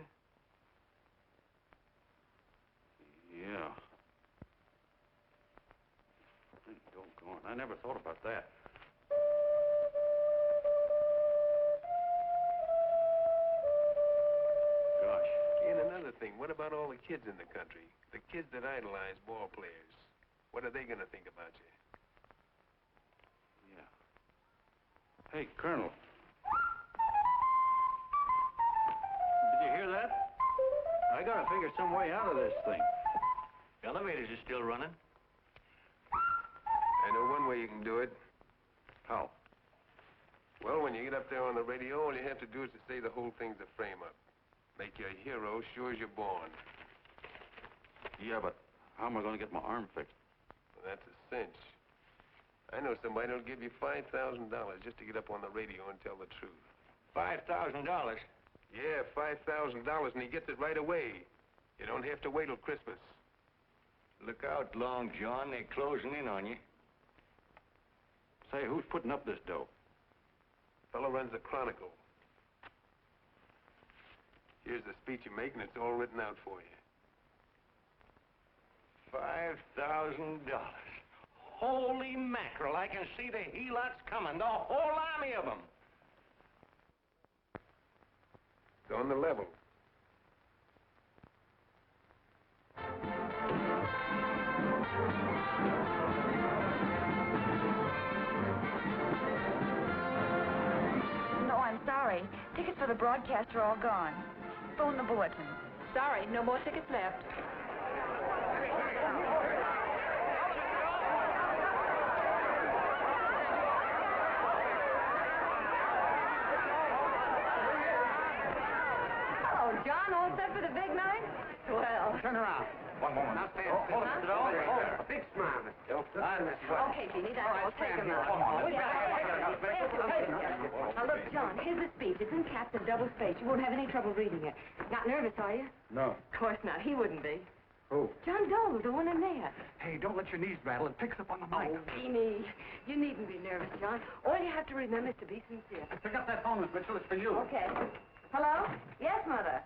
Yeah. Doggone, I never thought about that. Gosh. And another thing, what about all the kids in the country? The kids that idolize ball players. What are they going to think about you? Yeah. Hey, Colonel. Did you hear that? I gotta figure some way out of this thing. Elevators are still running. I know one way you can do it. How? Well, when you get up there on the radio, all you have to do is to say the whole thing's a frame-up. Make you a hero sure as you're born. Yeah, but how am I gonna get my arm fixed? Well, that's a cinch. I know somebody that'll give you $5,000 just to get up on the radio and tell the truth. $5,000. Yeah, $5,000, and he gets it right away. You don't have to wait till Christmas. Look out, Long John. They're closing in on you. Say, who's putting up this dough? Fellow runs the Chronicle. Here's the speech you make, and it's all written out for you. $5,000. Holy mackerel, I can see the helots coming, the whole army of them. It's on the level. No, I'm sorry. Tickets for the broadcast are all gone. Phone the bulletin. Sorry, no more tickets left. Oh, John, all set for the big night? Well. Turn around. One moment. Now stand. Hold it, Mr. Doe. A big smile, Mr. Doe. Okay, Jeannie, that's all. Take him out. Now, look, John, here's the speech. It's in caps and double space. You won't have any trouble reading it. Not nervous, are you? No. Of course not. He wouldn't be. Who? John Doe, the one in there. Hey, don't let your knees rattle. It picks up on the mic. Oh, Jeannie, you needn't be nervous, John. All you have to remember is to be sincere. Pick up that phone, Miss Mitchell. It's for you. Okay. Hello? Yes, Mother.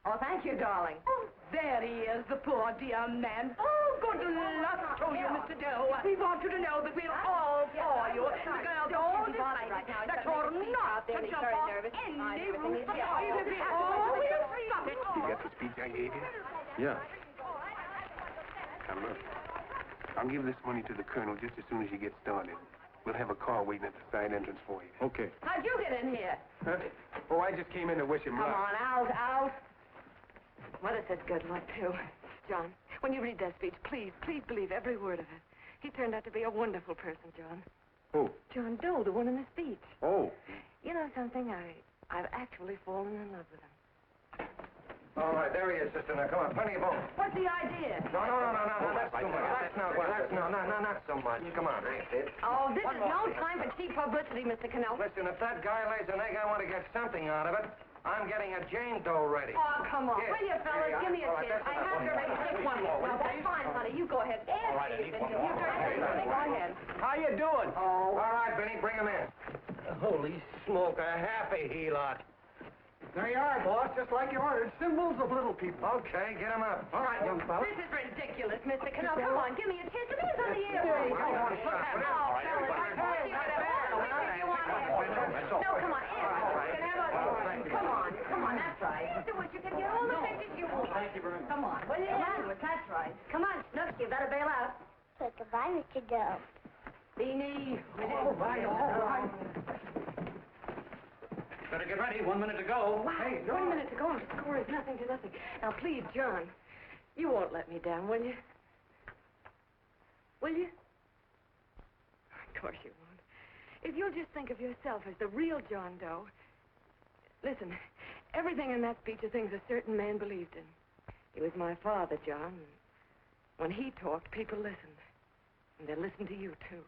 Oh, thank you, darling. Oh, there he is, the poor dear man. Oh, good luck to you, Mr. Doe. We want you to know that we're all for you. The girls all decided that you're not to jump off any roof at all. Oh, we'll stop it. You got the speech I gave you? Yeah. Now, look. I'll give this money to the colonel just as soon as you get started. We'll have a car waiting at the side entrance for you. Okay. How'd you get in here? Huh? Oh, I just came in to wish him Come luck. on, out. Mother said good luck, too. John, when you read that speech, please believe every word of it. He turned out to be a wonderful person, John. Who? John Doe, the one in the speech. Oh. You know something? I've actually fallen in love with him. All right, there he is, sister. Now, come on, plenty of room. What's the idea? No, that's too much. Not so much. Come on. Oh, this is no time for cheap publicity, Mr. Cannell. Listen, if that guy lays an egg, I want to get something out of it. I'm getting a Jane Doe ready. Oh, come on. Here. Will you, fellas? Here you Give me a are. All right, kiss. I that's have to enough. take one more. Well, that's fine, honey. You go ahead. All right, I need one more. Go ahead. How you doing? Oh. All right, Benny, bring him in. Holy smoke, a happy helot. There you are, boss, just like you ordered. Symbols of little people. Okay, get him up. All right, young fella. This is ridiculous, Mr. Cannell. Come on, give me a kiss. It is on the airways. Come on, No, come on. Come on, that's right. Do what you can get all the pictures you want. Thank you very much. Come on. Well, yeah, that's right. Come on, Snooks, you better bail out. Say goodbye, Mr. Doe. Beanie. All right. Better get ready. 1 minute to go. Wow, Hey, 1 minute to go and the score is nothing to nothing. Now, please, John, you won't let me down, will you? Will you? Of course you won't. if you'll just think of yourself as the real John Doe. Listen, everything in that speech are things a certain man believed in. He was my father, John. When he talked, people listened. And they'll listen to you, too.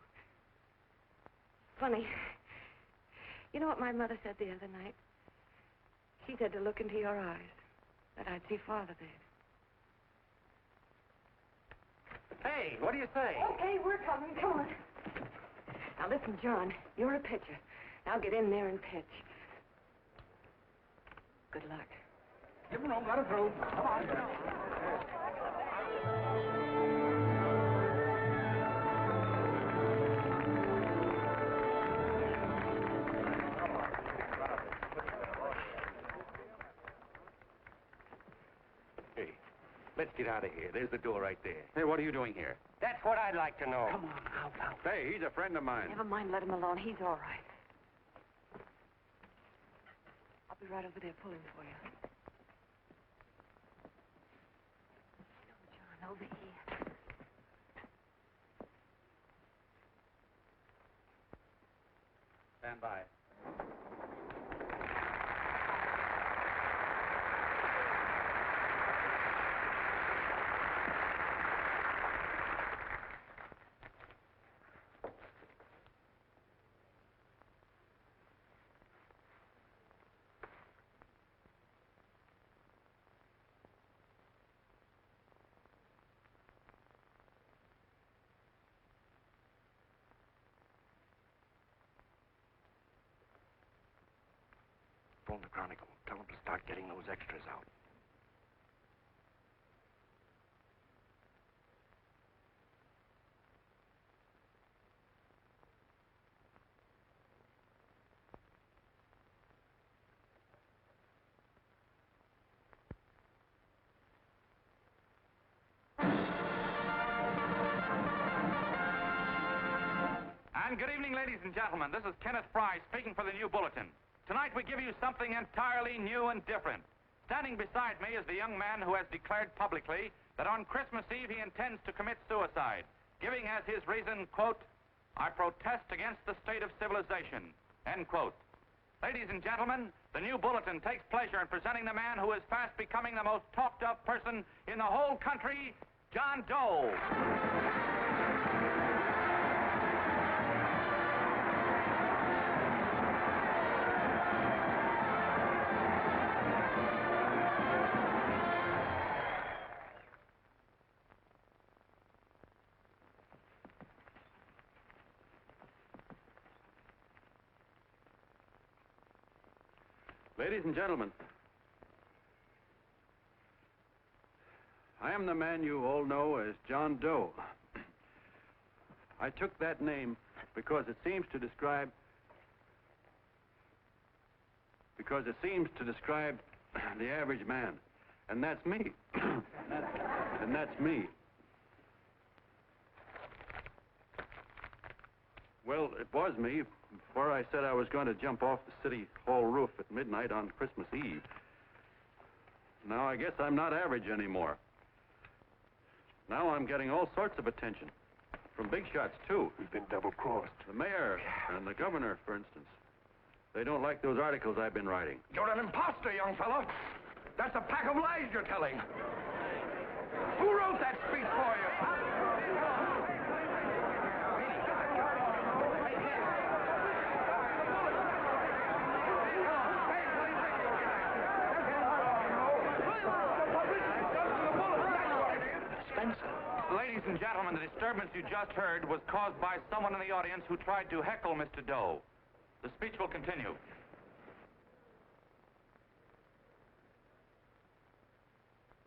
Funny. You know what my mother said the other night? She said to look into your eyes, that I'd see Father there. Hey, what do you say? Okay, we're coming. Come on. Now, listen, John, you're a pitcher. Now get in there and pitch. Good luck. Give him room, let him through. Come on. Hey, let's get out of here. There's the door right there. Hey, what are you doing here? That's what I'd like to know. Come on, out. Hey, he's a friend of mine. Never mind, let him alone. He's all right. I'll be right over there pulling for you. No, John, over here. Stand by. Phone the Chronicle. Tell them to start getting those extras out. And good evening, ladies and gentlemen. This is Kenneth Fry speaking for the New Bulletin. Tonight we give you something entirely new and different. Standing beside me is the young man who has declared publicly that on Christmas Eve he intends to commit suicide, giving as his reason, quote, "I protest against the state of civilization," end quote. Ladies and gentlemen, the New Bulletin takes pleasure in presenting the man who is fast becoming the most talked-of person in the whole country, John Doe. Ladies and gentlemen, I am the man you all know as John Doe. I took that name because it seems to describe the average man. And that's me. And that's me. Well, it was me before I said I was going to jump off the city hall roof at midnight on Christmas Eve. Now I guess I'm not average anymore. Now I'm getting all sorts of attention. From big shots, too. We've been double-crossed. The mayor and the governor, for instance. They don't like those articles I've been writing. You're an imposter, young fellow. That's a pack of lies you're telling. Who wrote that speech for you? Ladies and gentlemen, the disturbance you just heard was caused by someone in the audience who tried to heckle Mr. Doe. The speech will continue.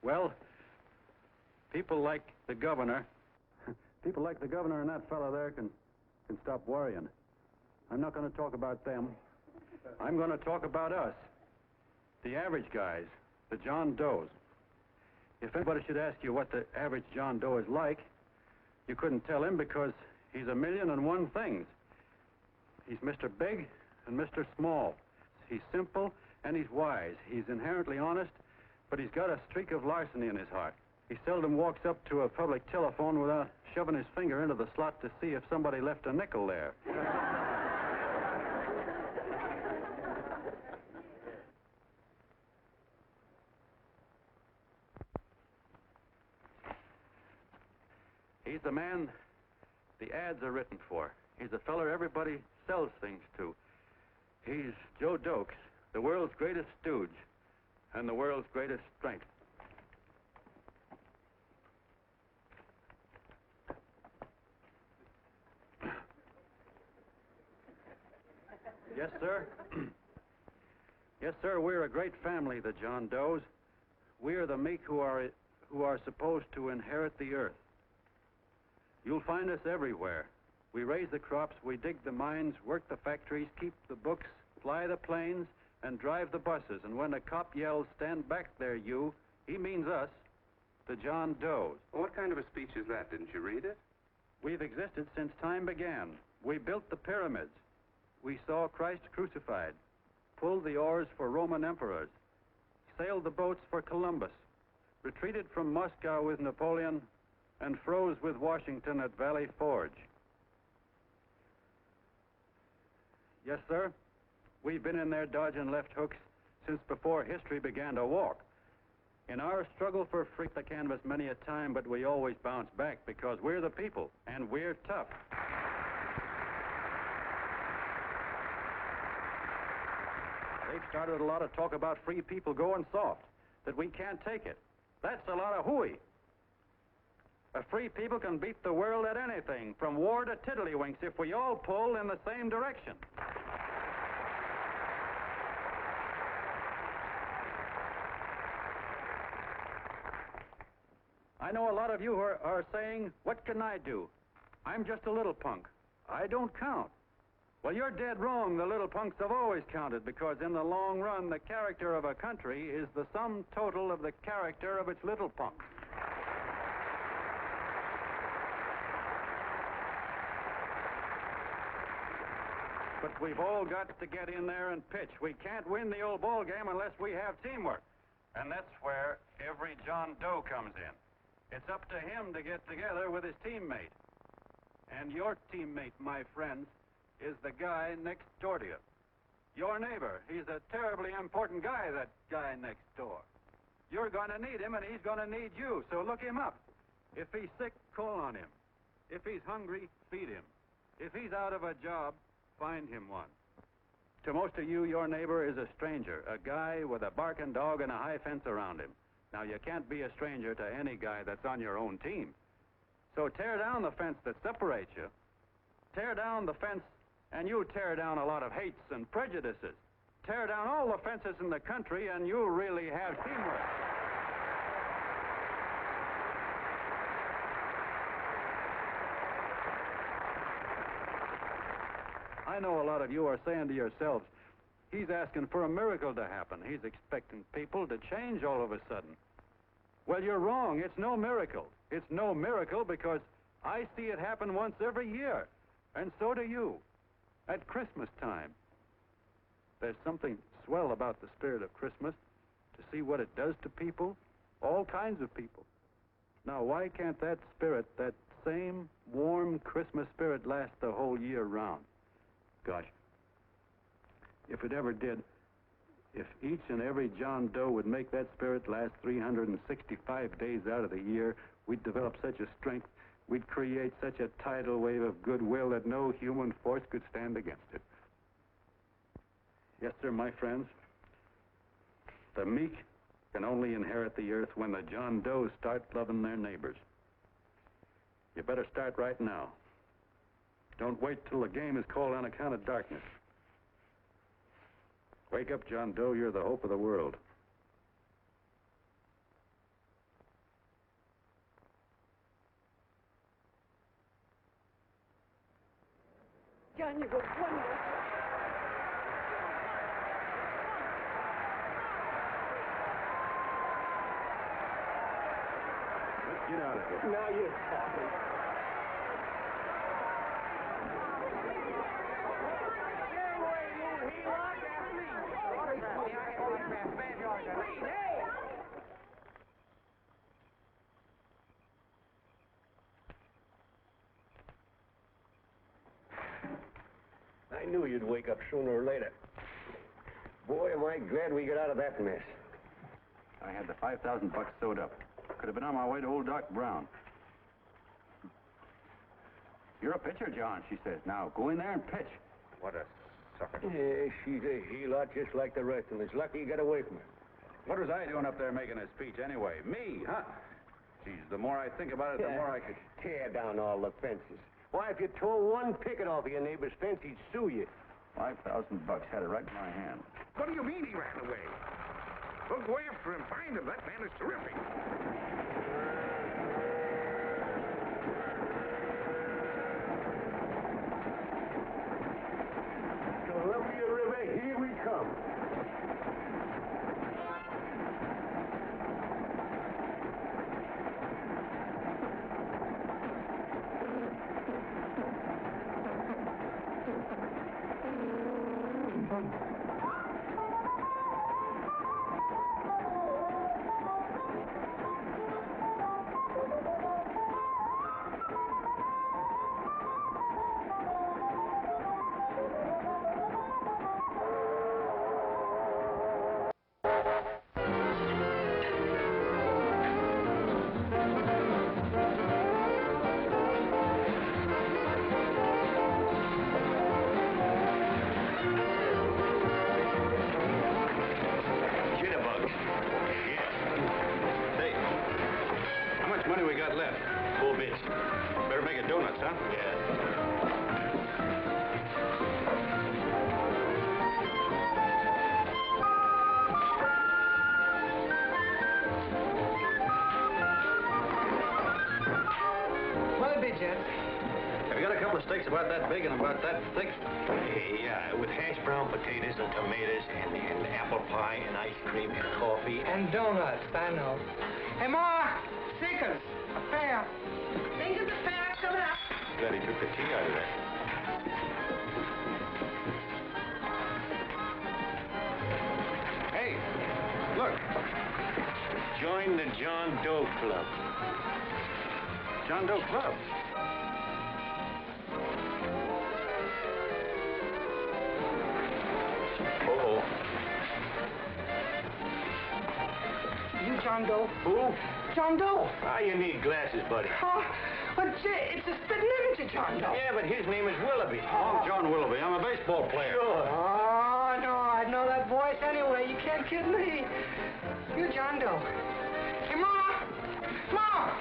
Well, people like the governor and that fellow there can stop worrying. I'm not going to talk about them. I'm going to talk about us, the average guys, the John Does. If anybody should ask you what the average John Doe is like, you couldn't tell him because he's a million and one things. He's Mr. Big and Mr. Small. He's simple and he's wise. He's inherently honest, but he's got a streak of larceny in his heart. He seldom walks up to a public telephone without shoving his finger into the slot to see if somebody left a nickel there. He's the man the ads are written for. He's the feller everybody sells things to. He's Joe Doe, the world's greatest stooge and the world's greatest strength. Yes, sir. Yes, sir, we're a great family, the John Does. We're the meek who are supposed to inherit the earth. You'll find us everywhere. We raise the crops, we dig the mines, work the factories, keep the books, fly the planes, and drive the buses. And when a cop yells, "Stand back there, you," he means us, the John Does. Well, what kind of a speech is that? Didn't you read it? We've existed since time began. We built the pyramids. We saw Christ crucified, pulled the oars for Roman emperors, sailed the boats for Columbus, retreated from Moscow with Napoleon, and froze with Washington at Valley Forge. Yes, sir. We've been in there dodging left hooks since before history began to walk. In our struggle for freedom, the canvas many a time, but we always bounce back because we're the people, and we're tough. They've started a lot of talk about free people going soft, that we can't take it. That's a lot of hooey. A free people can beat the world at anything, from war to tiddlywinks, if we all pull in the same direction. I know a lot of you are saying, "What can I do? I'm just a little punk. I don't count." Well, you're dead wrong. The little punks have always counted, because in the long run, the character of a country is the sum total of the character of its little punks. But we've all got to get in there and pitch. We can't win the old ball game unless we have teamwork. And that's where every John Doe comes in. It's up to him to get together with his teammate. And your teammate, my friends, is the guy next door to you. Your neighbor. He's a terribly important guy, that guy next door. You're going to need him, and he's going to need you, so look him up. If he's sick, call on him. If he's hungry, feed him. If he's out of a job, find him one. To most of you, your neighbor is a stranger, a guy with a barking dog and a high fence around him. Now, you can't be a stranger to any guy that's on your own team. So tear down the fence that separates you. Tear down the fence, and you'll tear down a lot of hates and prejudices. Tear down all the fences in the country, and you'll really have teamwork. I know a lot of you are saying to yourselves, "He's asking for a miracle to happen. He's expecting people to change all of a sudden." Well, you're wrong. It's no miracle. It's no miracle because I see it happen once every year, and so do you, at Christmas time. There's something swell about the spirit of Christmas, to see what it does to people, all kinds of people. Now, why can't that spirit, that same warm Christmas spirit, last the whole year round? Gosh, if it ever did, if each and every John Doe would make that spirit last 365 days out of the year, we'd develop such a strength, we'd create such a tidal wave of goodwill that no human force could stand against it. Yes, sir, my friends. The meek can only inherit the earth when the John Does start loving their neighbors. You better start right now. Don't wait till the game is called on account of darkness. Wake up, John Doe. You're the hope of the world. John, you go wonderful. Let's get out of here. Now you're talking. I knew you'd wake up sooner or later. Boy, am I glad we got out of that mess. I had the $5,000 sewed up. Could have been on my way to old Doc Brown. You're a pitcher, John, she says. Now, go in there and pitch. What a sucker. Yeah, she's a heel-lot just like the rest of them. It's lucky you got away from her. What was I doing up there making a speech anyway? Me, huh? Geez, the more I think about it, the more I could... Tear down all the fences. Why, if you tore one picket off of your neighbor's fence, he'd sue you. $5,000 had it right in my hand. What do you mean he ran away? We'll go after him, find him. That man is terrific. Columbia River, here we come. Jitterbugs. Yeah. Hey, how much money we got left? 4 bits. Better make it donuts, huh? Yeah. What'll it be, Jeff? Have you got a couple of steaks about that big and about that thick? Yeah, with hash brown potatoes and tomatoes and apple pie and ice cream and coffee. And donuts, I know. Hey, Ma! Seekers! A fair! Think of the fair coming up. Glad he took the tea out of there. Hey, look. Join the John Doe Club. John Doe Club. Uh-oh. You John Doe? Who? John Doe! Ah, you need glasses, buddy. Oh, but it's a spitting image of John Doe. Yeah, but his name is Willoughby. I'm John Willoughby. I'm a baseball player. Sure. Oh, no, I'd know that voice anyway. You can't kid me. You John Doe. Hey, Ma! Ma!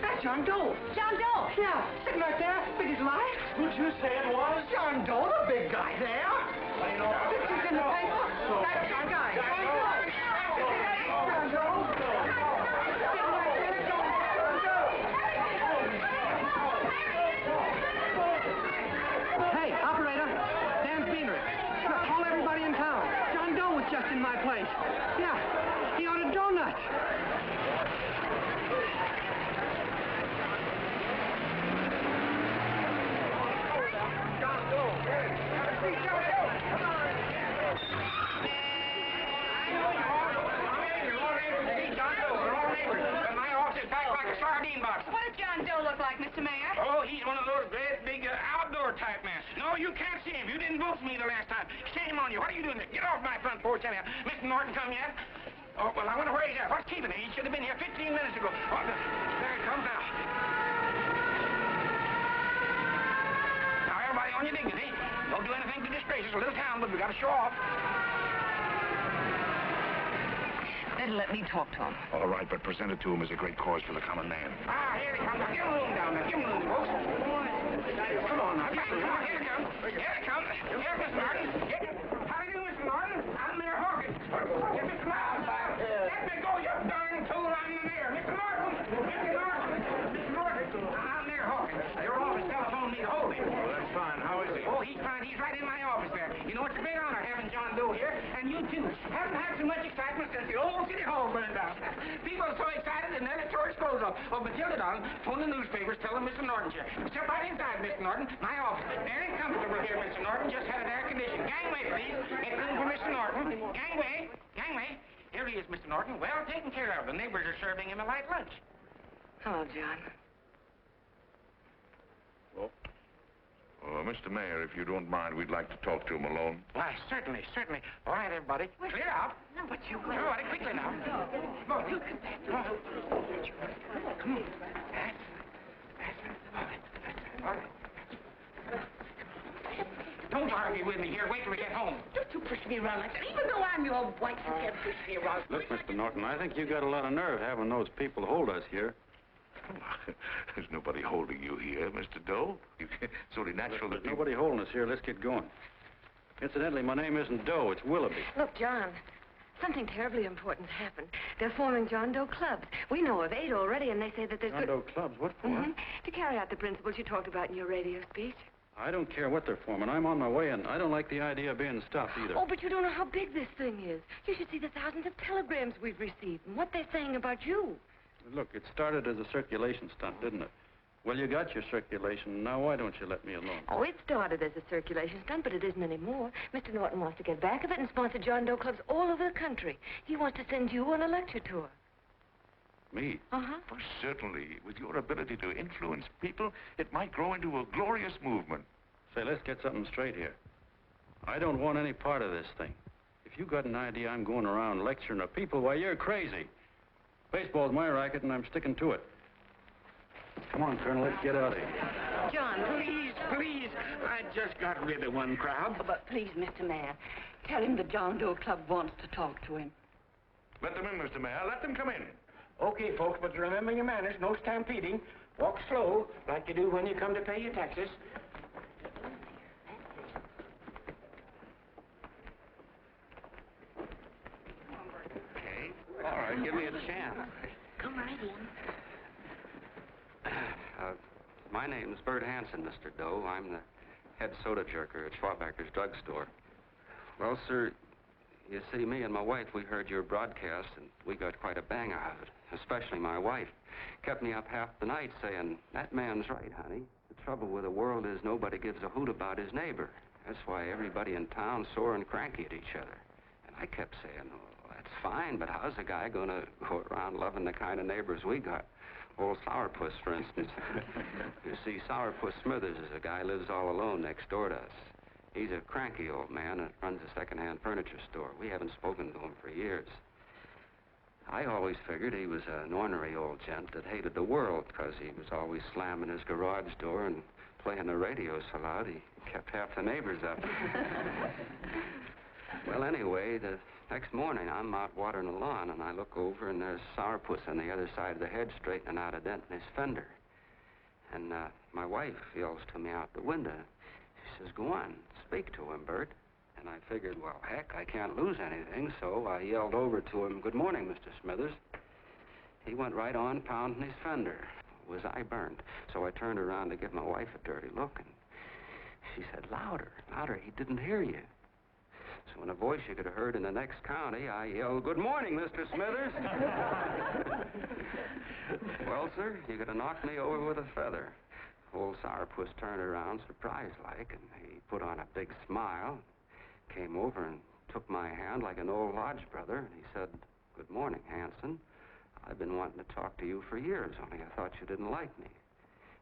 That's John Doe. John Doe. Yeah, sitting right there, big as life. Who'd you say it was? John Doe, the big guy there. Pictures in the paper. That's John Guy. John Doe. John Doe. Sitting right there, John Doe. Hey, operator. Dan Beanery. Look, call everybody in town. John Doe was just in my place. Yeah, he ordered donuts. John Doe. See John Doe. Come on. My office is packed like a sardine box. What does John Doe look like, Mr. Mayor? Oh, he's one of those great big outdoor type men. No, you can't see him. You didn't vote for me the last time. Shame on you. What are you doing there? Get off my front porch anyhow. Mr. Norton come yet? Oh, well, I wonder where he's at. What's keeping him? He should have been here 15 minutes ago. Oh, there he comes now. Now, everybody on your dignity. Don't do anything to disgrace us. A little town, but we got to show off. Better let me talk to him. All right, but present it to him as a great cause for the common man. Ah, here he comes. Now, give him room down there. Give him room, folks. Come on, now. Come on, here he comes. Here he comes. Here's Mr. Norton. How do you do, Mr. Norton? I'm Mayor Hawkins. Get Mr. Miles back. Let me go, you darn tool. I'm the mayor. Mr. Norton. Mr. Norton. Mr. Norton. I'm Mayor Hawkins. Your office telephoned me to hold him. Well, that's fine. How is he? Oh, he's fine. He's right in my office there. You know, it's a great honor having John Doe here, and you too. Haven't had so much excitement since the old city hall burned down. People are so excited they nearly tore his clothes off. Oh, but Jill Don phoned the newspapers telling Mr. Norton's here. Step right inside, Mr. Norton. My office. Very comfortable here, Mr. Norton. Just had it air conditioned. Gangway, please. Make room for Mr. Norton. Gangway. Gangway. Here he is, Mr. Norton. Well taken care of. The neighbors are serving him a light lunch. Hello, John. Mr. Mayor, if you don't mind, we'd like to talk to him alone. Why, certainly, certainly. All right, everybody. Clear out. No, but you will. Everybody, quickly now. Come on. Look at that. Come on. Come on. That's all right. All right. Don't argue with me here. Wait till we get home. Don't you push me around like that. Even though I'm your wife, you can't push me around. Look, Mr. Norton, I think you got a lot of nerve having those people hold us here. There's nobody holding you here, Mr. Doe. It's only natural There's that nobody holding us here. Let's get going. Incidentally, my name isn't Doe. It's Willoughby. Look, John, something terribly important's happened. They're forming John Doe clubs. We know of 8 already, and they say that there's John Doe clubs? What for? To carry out the principles you talked about in your radio speech. I don't care what they're forming. I'm on my way, and I don't like the idea of being stopped either. Oh, but you don't know how big this thing is. You should see the thousands of telegrams we've received and what they're saying about you. Look, it started as a circulation stunt, didn't it? Well, you got your circulation. Now, why don't you let me alone? Oh, it started as a circulation stunt, but it isn't anymore. Mr. Norton wants to get back of it and sponsor John Doe clubs all over the country. He wants to send you on a lecture tour. Me? Uh-huh. Well, certainly, with your ability to influence people, it might grow into a glorious movement. Say, let's get something straight here. I don't want any part of this thing. If you got an idea I'm going around lecturing the people, why, you're crazy. Baseball's my racket, and I'm sticking to it. Come on, Colonel, let's get out of here. John, Please, please. I just got rid of one crowd. But please, Mr. Mayor, tell him the John Doe Club wants to talk to him. Let them in, Mr. Mayor. Let them come in. Okay, folks, but remember your manners. No stampeding. Walk slow, like you do when you come to pay your taxes. Okay. All right, give me a chance. Come right in. My name's Bert Hanson, Mr. Doe. I'm the head soda jerker at Schwabacker's drugstore. Well, sir, you see, me and my wife, we heard your broadcast, and we got quite a bang out of it, especially my wife. Kept me up half the night saying, that man's right, honey. The trouble with the world is nobody gives a hoot about his neighbor. That's why everybody in town's sore and cranky at each other. And I kept saying, well, that's fine, but how's a guy going to go around loving the kind of neighbors we got? Old Sourpuss, for instance. You see, Sourpuss Smithers is a guy who lives all alone next door to us. He's a cranky old man that runs a second-hand furniture store. We haven't spoken to him for years. I always figured he was an ornery old gent that hated the world because he was always slamming his garage door and playing the radio so loud he kept half the neighbors up. Well, anyway, the next morning I'm out watering the lawn and I look over and there's Sourpuss on the other side of the hedge straightening out a dent in his fender. And my wife yells to me out the window. She says, go on, speak to him, Bert. And I figured, well, heck, I can't lose anything, so I yelled over to him, good morning, Mr. Smithers. He went right on pounding his fender. Was I burned? So I turned around to give my wife a dirty look, and she said, louder, louder, he didn't hear you. So in a voice you could have heard in the next county, I yelled, good morning, Mr. Smithers. Well, sir, you could have knocked me over with a feather. Old Sourpuss turned around surprised-like, and he put on a big smile, came over and took my hand like an old lodge brother, and he said, good morning, Hanson. I've been wanting to talk to you for years, only I thought you didn't like me.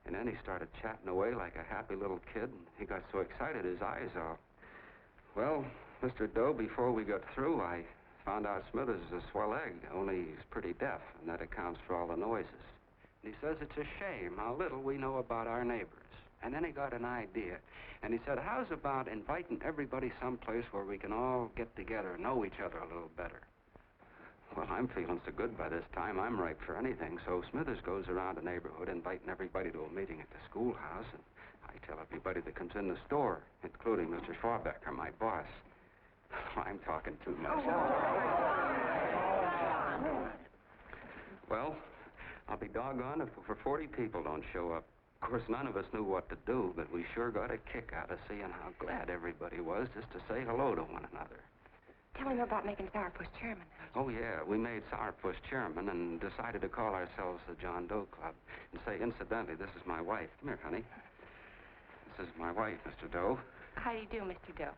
And then he started chatting away like a happy little kid, and he got so excited his eyes all... Well, Mr. Doe, before we got through, I found out Smithers is a swell egg, only he's pretty deaf, and that accounts for all the noises. And he says it's a shame how little we know about our neighbors. And then he got an idea, and he said, how's about inviting everybody someplace where we can all get together and know each other a little better? Well, I'm feeling so good by this time, I'm ripe for anything, so Smithers goes around the neighborhood inviting everybody to a meeting at the schoolhouse, and I tell everybody that comes in the store, including Mr. Schwabacker, my boss. I'm talking too much. Well, I'll be doggone if over 40 people don't show up. Of course, none of us knew what to do, but we sure got a kick out of seeing how glad everybody was just to say hello to one another. Tell him about making Sourpuss chairman. Oh, yeah, we made Sourpuss chairman and decided to call ourselves the John Doe Club. And say, incidentally, this is my wife. Come here, honey. This is my wife, Mr. Doe. How do you do, Mr. Doe?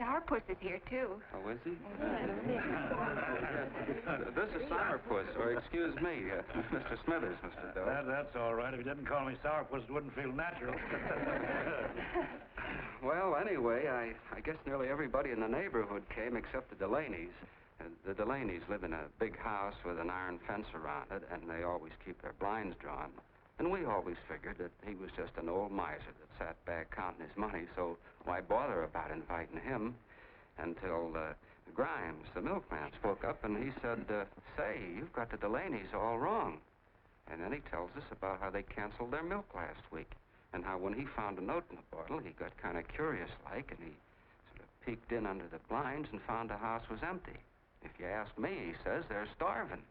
Sourpuss is here, too. Oh, is he? This is Sourpuss, or excuse me, Mr. Smithers, Mr. Doe. That's all right. If you didn't call me Sourpuss, it wouldn't feel natural. Well, anyway, I guess nearly everybody in the neighborhood came except the Delaney's. The Delaney's live in a big house with an iron fence around it, and they always keep their blinds drawn. And we always figured that he was just an old miser that sat back counting his money, so why bother about inviting him? Until Grimes, the milkman, spoke up and he said, say, you've got the Delaney's all wrong. And then he tells us about how they canceled their milk last week, and how when he found a note in the bottle, he got kind of curious-like, and he sort of peeked in under the blinds and found the house was empty. If you ask me, he says, they're starving.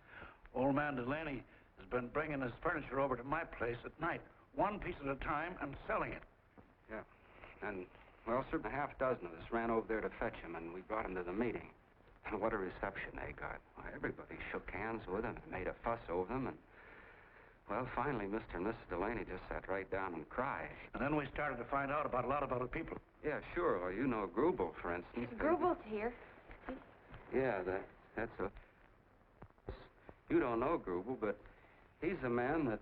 Old man Delaney has been bringing his furniture over to my place at night, one piece at a time, and selling it. Yeah. And, well, sir, a half dozen of us ran over there to fetch him, and we brought him to the meeting. And what a reception they got. Why, everybody shook hands with him and made a fuss over them, and, well, finally, Mr. and Mrs. Delaney just sat right down and cried. And then we started to find out about a lot of other people. Yeah, sure. Well, you know Grubel, for instance. Grubel's here. Yeah, that's a... You don't know Grubel, but he's a man that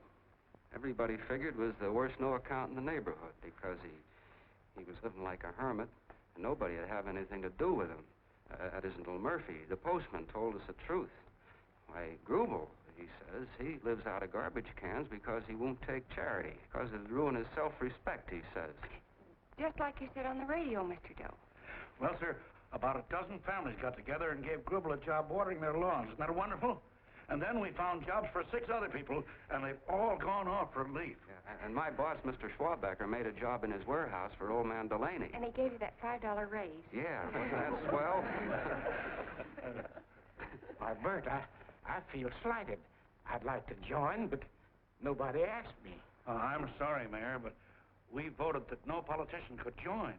everybody figured was the worst no-account in the neighborhood because he was living like a hermit, and nobody would have anything to do with him. That isn't little Murphy. The postman told us the truth. Why, Grubel, he says, he lives out of garbage cans because he won't take charity, because it'd ruin his self-respect, he says. Just like you said on the radio, Mr. Doe. Well, sir, about a dozen families got together and gave Grubel a job watering their lawns. Isn't that wonderful? And then we found jobs for 6 other people, and they've all gone off for leave. Yeah, and my boss, Mr. Schwabecker, made a job in his warehouse for old man Delaney. And he gave you that $5 raise. Yeah, wasn't that swell? Why, Bert, I feel slighted. I'd like to join, but nobody asked me. I'm sorry, Mayor, but we voted that no politician could join.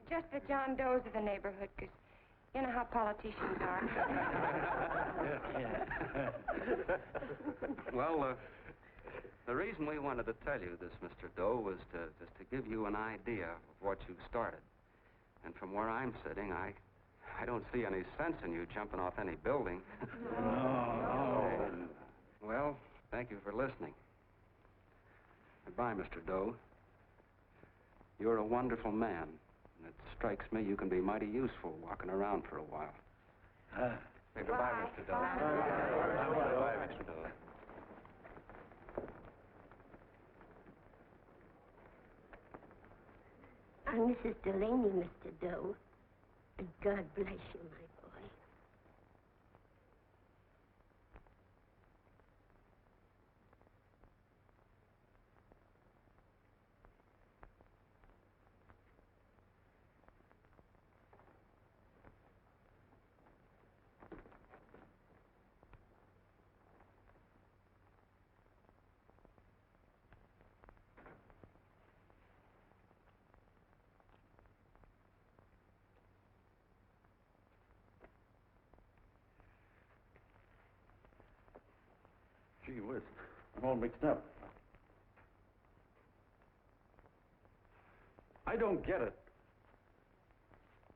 Just the John Does of the neighborhood, because you know how politicians are. Well, the reason we wanted to tell you this, Mr. Doe, was to give you an idea of what you've started. And from where I'm sitting, I don't see any sense in you jumping off any building. No. Well, thank you for listening. Goodbye, Mr. Doe. You're a wonderful man. And it strikes me you can be mighty useful walking around for a while. Goodbye, Mr. Doe. Goodbye, Mr. Doe. I'm Mrs. Delaney, Mr. Doe. And God bless you, my boy. Gee whiz, I'm all mixed up. I don't get it.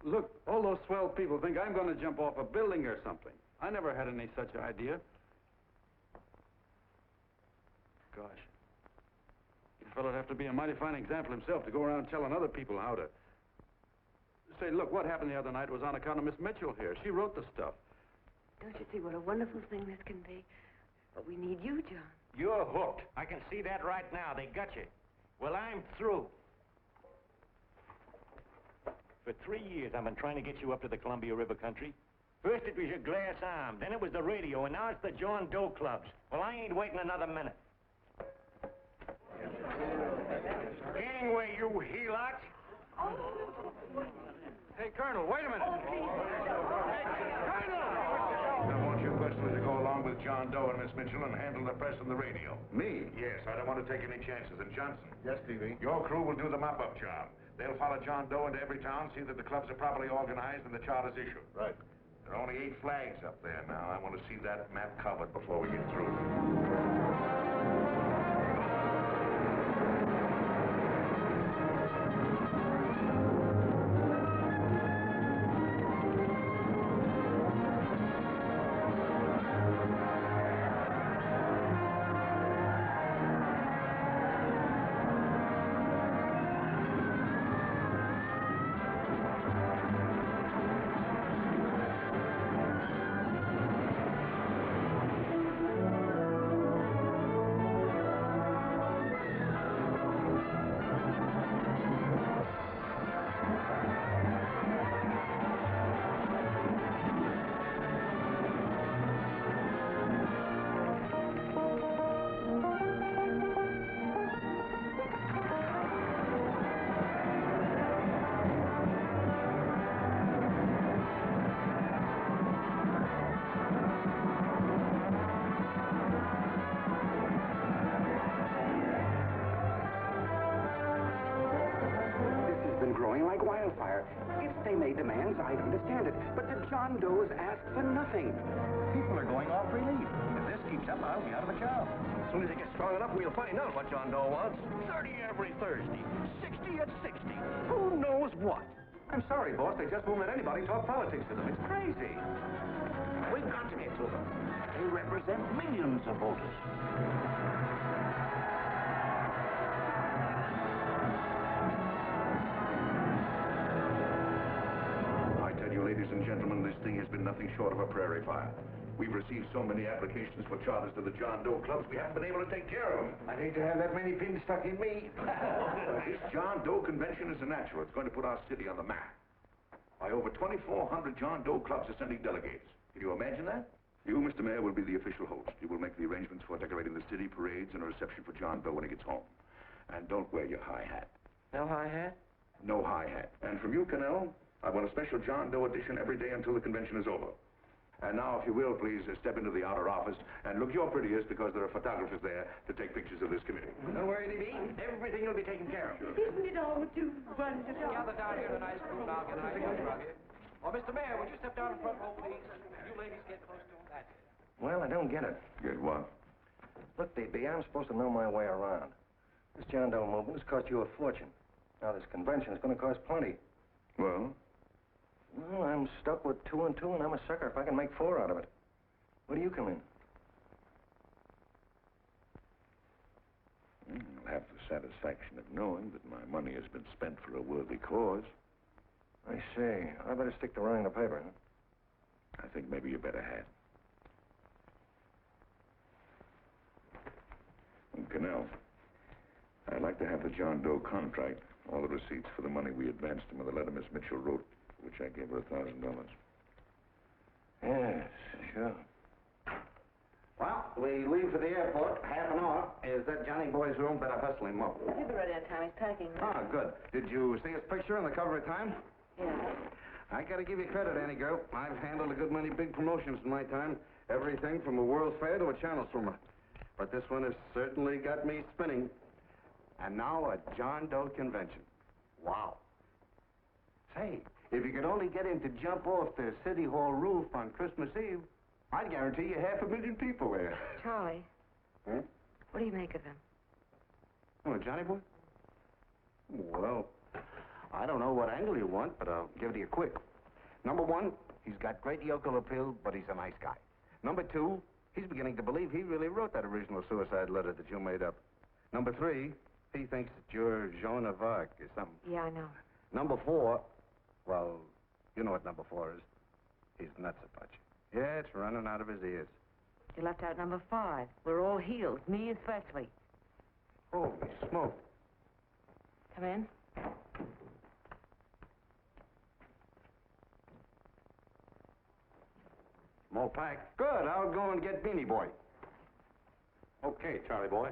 Look, all those swell people think I'm going to jump off a building or something. I never had any such idea. Gosh. The fellow'd have to be a mighty fine example himself to go around telling other people how to... Say, look, what happened the other night was on account of Miss Mitchell here. She wrote the stuff. Don't you see what a wonderful thing this can be? But we need you, John. You're hooked. I can see that right now. They got you. Well, I'm through. For 3 years, I've been trying to get you up to the Columbia River country. First it was your glass arm, then it was the radio, and now it's the John Doe clubs. Well, I ain't waiting another minute. Anyway, you helots. Hey, Colonel, wait a minute. I want you personally to go along with John Doe and Miss Mitchell and handle the press and the radio. Me? Yes, I don't want to take any chances. And Johnson. Yes, Stevie? Your crew will do the mop-up job. They'll follow John Doe into every town, see that the clubs are properly organized and the charters issued. Right. There are only 8 flags up there now. I want to see that map covered before we get through. fire. If they made demands, I'd understand it. But the John Does asked for nothing. People are going off relief. If this keeps up, I'll be out of a job. As soon as it gets strong enough, we'll find out what John Doe wants. 30 every Thursday. 60 at 60. Who knows what? I'm sorry, boss. They just won't let anybody talk politics to them. It's crazy. We've got to get to them. They represent millions of voters. I tell you, ladies and gentlemen, this thing has been nothing short of a prairie fire. We've received so many applications for charters to the John Doe clubs, we haven't been able to take care of them. I'd hate to have that many pins stuck in me. This John Doe convention is a natural. It's going to put our city on the map. Why, over 2,400 John Doe clubs are sending delegates. Can you imagine that? You, Mr. Mayor, will be the official host. You will make the arrangements for decorating the city, parades, and a reception for John Doe when he gets home. And don't wear your high hat. No high hat? No high hat. And from you, Cannell, I want a special John Doe edition every day until the convention is over. And now, if you will, please step into the outer office and look your prettiest because there are photographers there to take pictures of this committee. Don't worry, D.B. Everything will be taken care of. Isn't it all too wonderful? Gather down here in a nice group. I'll get a nice picture of you. Oh, Mr. Mayor, would you step down in front row, please? You ladies get close to him. That's it. Well, I don't get it. Get what? Look, D.B., I'm supposed to know my way around. This John Doe movement has cost you a fortune. Now, this convention is going to cost plenty. Well? Well, I'm stuck with 2 and 2, and I'm a sucker if I can make 4 out of it. Where do you come in? I'll have the satisfaction of knowing that my money has been spent for a worthy cause. I see. I better stick to running the paper, huh? I think maybe you better have. And Cannell, I'd like to have the John Doe contract, all the receipts for the money we advanced him, and the letter Miss Mitchell wrote, which I gave her $1,000. Yes, sure. Well, we leave for the airport. Half an hour. Is that Johnny boy's room? Better hustle him up. He'll be ready on time. He's packing. Ah, good. Did you see his picture on the cover of Time? Yeah. I gotta give you credit, Annie girl. I've handled a good many big promotions in my time. Everything from a World Fair to a channel swimmer. But this one has certainly got me spinning. And now a John Doe convention. Wow. Say, if you could only get him to jump off the City Hall roof on Christmas Eve, I'd guarantee you 500,000 people there. Charlie. Huh? What do you make of him? Oh, Johnny boy? Well, I don't know what angle you want, but I'll give it to you quick. Number 1, he's got great yokel appeal, but he's a nice guy. Number 2, he's beginning to believe he really wrote that original suicide letter that you made up. Number 3, he thinks that you're Joan of Arc or something. Yeah, I know. Number 4, well, you know what number 4 is. He's nuts about you. Yeah, it's running out of his ears. You left out number 5. We're all healed, me especially. Holy smoke. Come in. Small pack. Good. I'll go and get Beanie Boy. Okay, Charlie boy.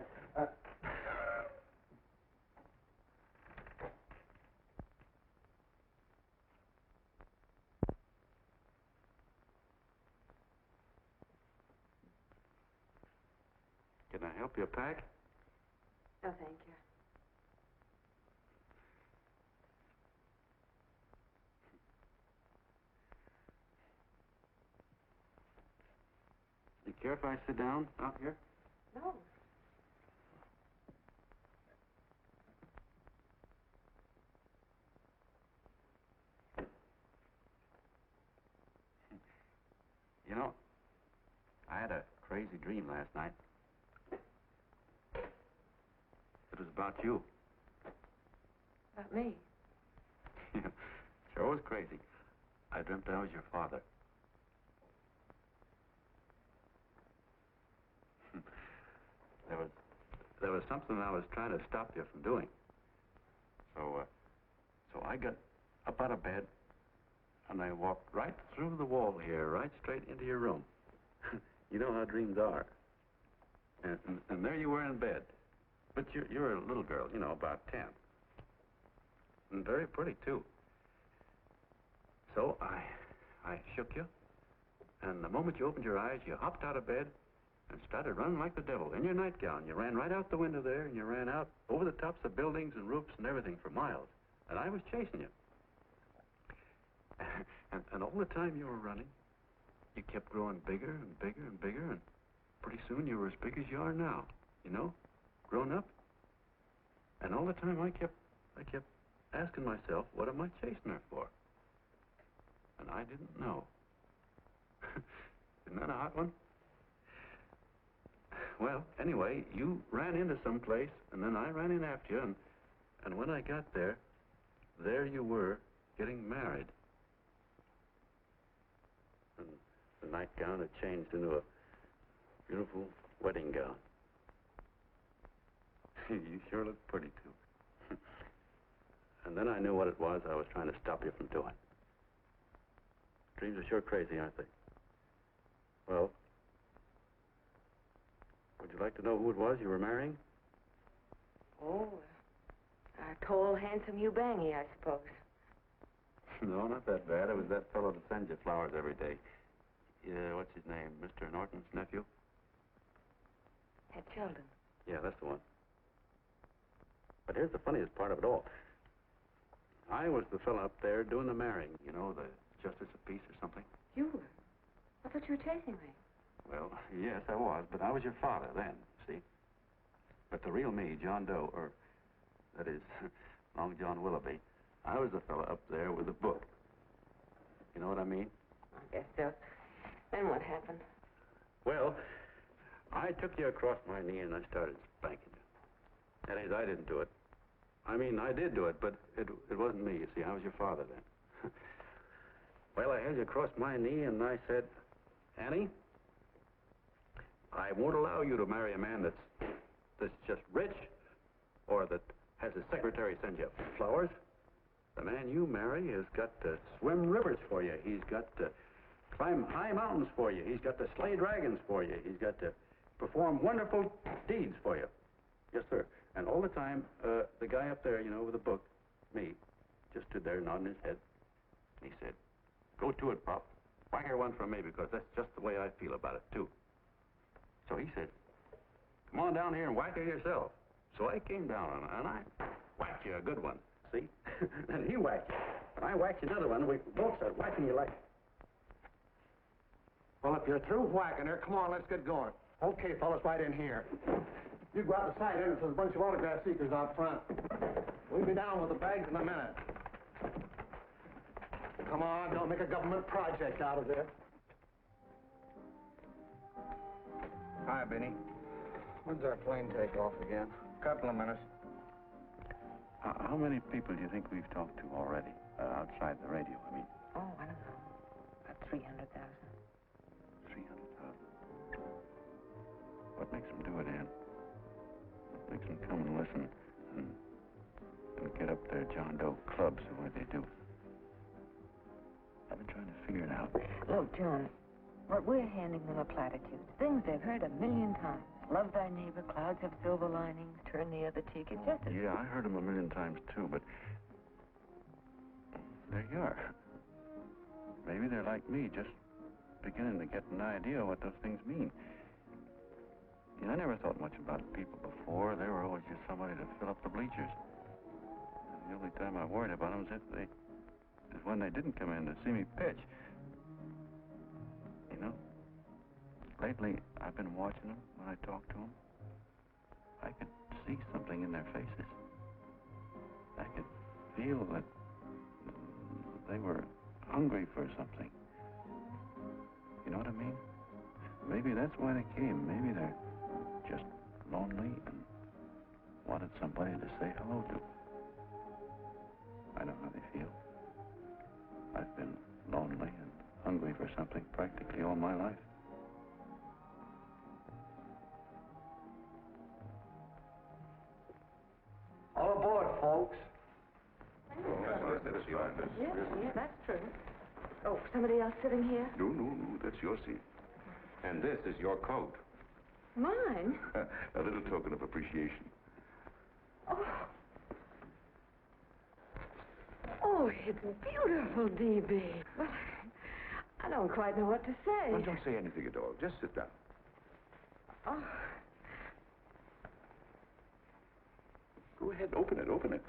Can I help you pack? No, thank you. You care if I sit down out here? No. You know, I had a crazy dream last night. It was about you. About me? Sure was crazy. I dreamt I was your father. There was something I was trying to stop you from doing. So I got up out of bed, and I walked right through the wall here, right straight into your room. You know how dreams are. And there you were in bed. But you're a little girl, you know, about 10. And very pretty, too. So I shook you, and the moment you opened your eyes, you hopped out of bed and started running like the devil in your nightgown. You ran right out the window there, and you ran out over the tops of buildings and roofs and everything for miles. And I was chasing you. And all the time you were running, you kept growing bigger and bigger and bigger, and pretty soon you were as big as you are now, you know, grown up. And all the time I kept asking myself, what am I chasing her for? And I didn't know. Isn't that a hot one? Well, anyway, you ran into some place, and then I ran in after you, and when I got there, there you were, getting married. And the nightgown had changed into a beautiful wedding gown. You sure look pretty, too. And then I knew what it was I was trying to stop you from doing. Dreams are sure crazy, aren't they? Well, would you like to know who it was you were marrying? Oh, a tall, handsome Eubangi, I suppose. No, not that bad. It was that fellow that sends you flowers every day. What's his name? Mr. Norton's nephew? Ed Sheldon. Yeah, that's the one. But here's the funniest part of it all. I was the fellow up there doing the marrying, you know, the justice of peace or something. You were? I thought you were chasing me. Well, yes, I was, but I was your father then, see? But the real me, John Doe, or that is, Long John Willoughby, I was the fellow up there with the book. You know what I mean? I guess so. Then what happened? Well, I took you across my knee and I started spanking you. That is, I didn't do it. I mean, I did do it, but it wasn't me, you see. I was your father then. Well, I held you across my knee and I said, Annie, I won't allow you to marry a man that's just rich or that has his secretary send you flowers. The man you marry has got to swim rivers for you. He's got to climb high mountains for you. He's got to slay dragons for you. He's got to perform wonderful deeds for you. Yes, sir. And all the time, the guy up there, you know, with the book, me, just stood there nodding his head. He said, go to it, Pop. Whack her one from me, because that's just the way I feel about it, too. So he said, come on down here and whack her yourself. So I came down and I whacked you a good one, see? And he whacked you. And I whacked you another one, and we both started whacking you like... Well, if you're through whacking her, come on, let's get going. Okay, fellas, right in here. You go out the side entrance, there's a bunch of autograph seekers out front. We'll be down with the bags in a minute. Come on, don't make a government project out of this. Hi, Benny. When's our plane take off again? Couple of minutes. How many people do you think we've talked to already, outside the radio, I mean? Oh, I don't know. About 300,000. 300,000. What makes them do it, Ann? What makes them come and listen and get up their John Doe clubs the way they do? I've been trying to figure it out. Look, John, what we're handing them are platitudes. Things they've heard a million times. Love thy neighbor, clouds have silver linings, turn the other cheek. It's just as... Yeah, I heard them a million times, too, but... there you are. Maybe they're like me, just beginning to get an idea of what those things mean. You know, I never thought much about people before. They were always just somebody to fill up the bleachers. And the only time I worried about them is when they didn't come in to see me pitch. You know, lately I've been watching them when I talk to them. I could see something in their faces. I could feel that they were hungry for something. You know what I mean? Maybe that's why they came. Maybe they're just lonely and wanted somebody to say hello to. I know how they feel. I've been lonely and hungry for something practically all my life. All aboard, folks. Yeah, that's true. Oh, somebody else sitting here? No, that's your seat. And this is your coat. Mine? A little token of appreciation. Oh, it's beautiful, D.B. Well, I don't quite know what to say. Well, don't say anything at all. Just sit down. Oh. Go ahead, open it.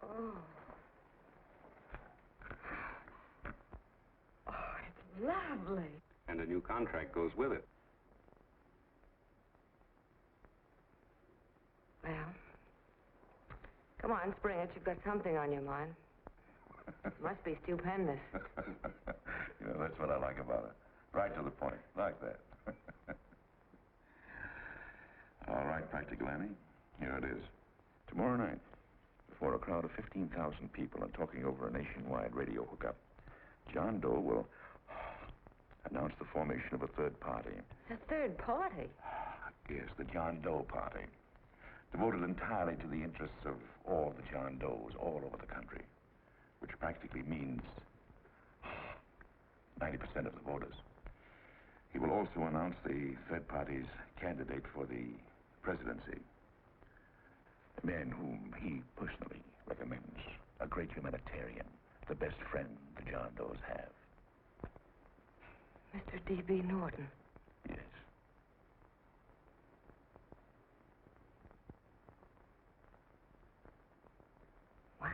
Oh. Oh. Oh, it's lovely. And a new contract goes with it. Well, come on, spring it. You've got something on your mind. It must be stupendous. You know, that's what I like about it. Right to the point. Like that. All right, Practical Annie. Here it is. Tomorrow night, before a crowd of 15,000 people and talking over a nationwide radio hookup, John Doe will announce the formation of a third party. A third party? Yes, the John Doe Party. Devoted entirely to the interests of all the John Does all over the country, which practically means 90% of the voters. He will also announce the third party's candidate for the presidency. A man whom he personally recommends, a great humanitarian, the best friend the John Does have. Mr. D.B. Norton. Yes. Wow.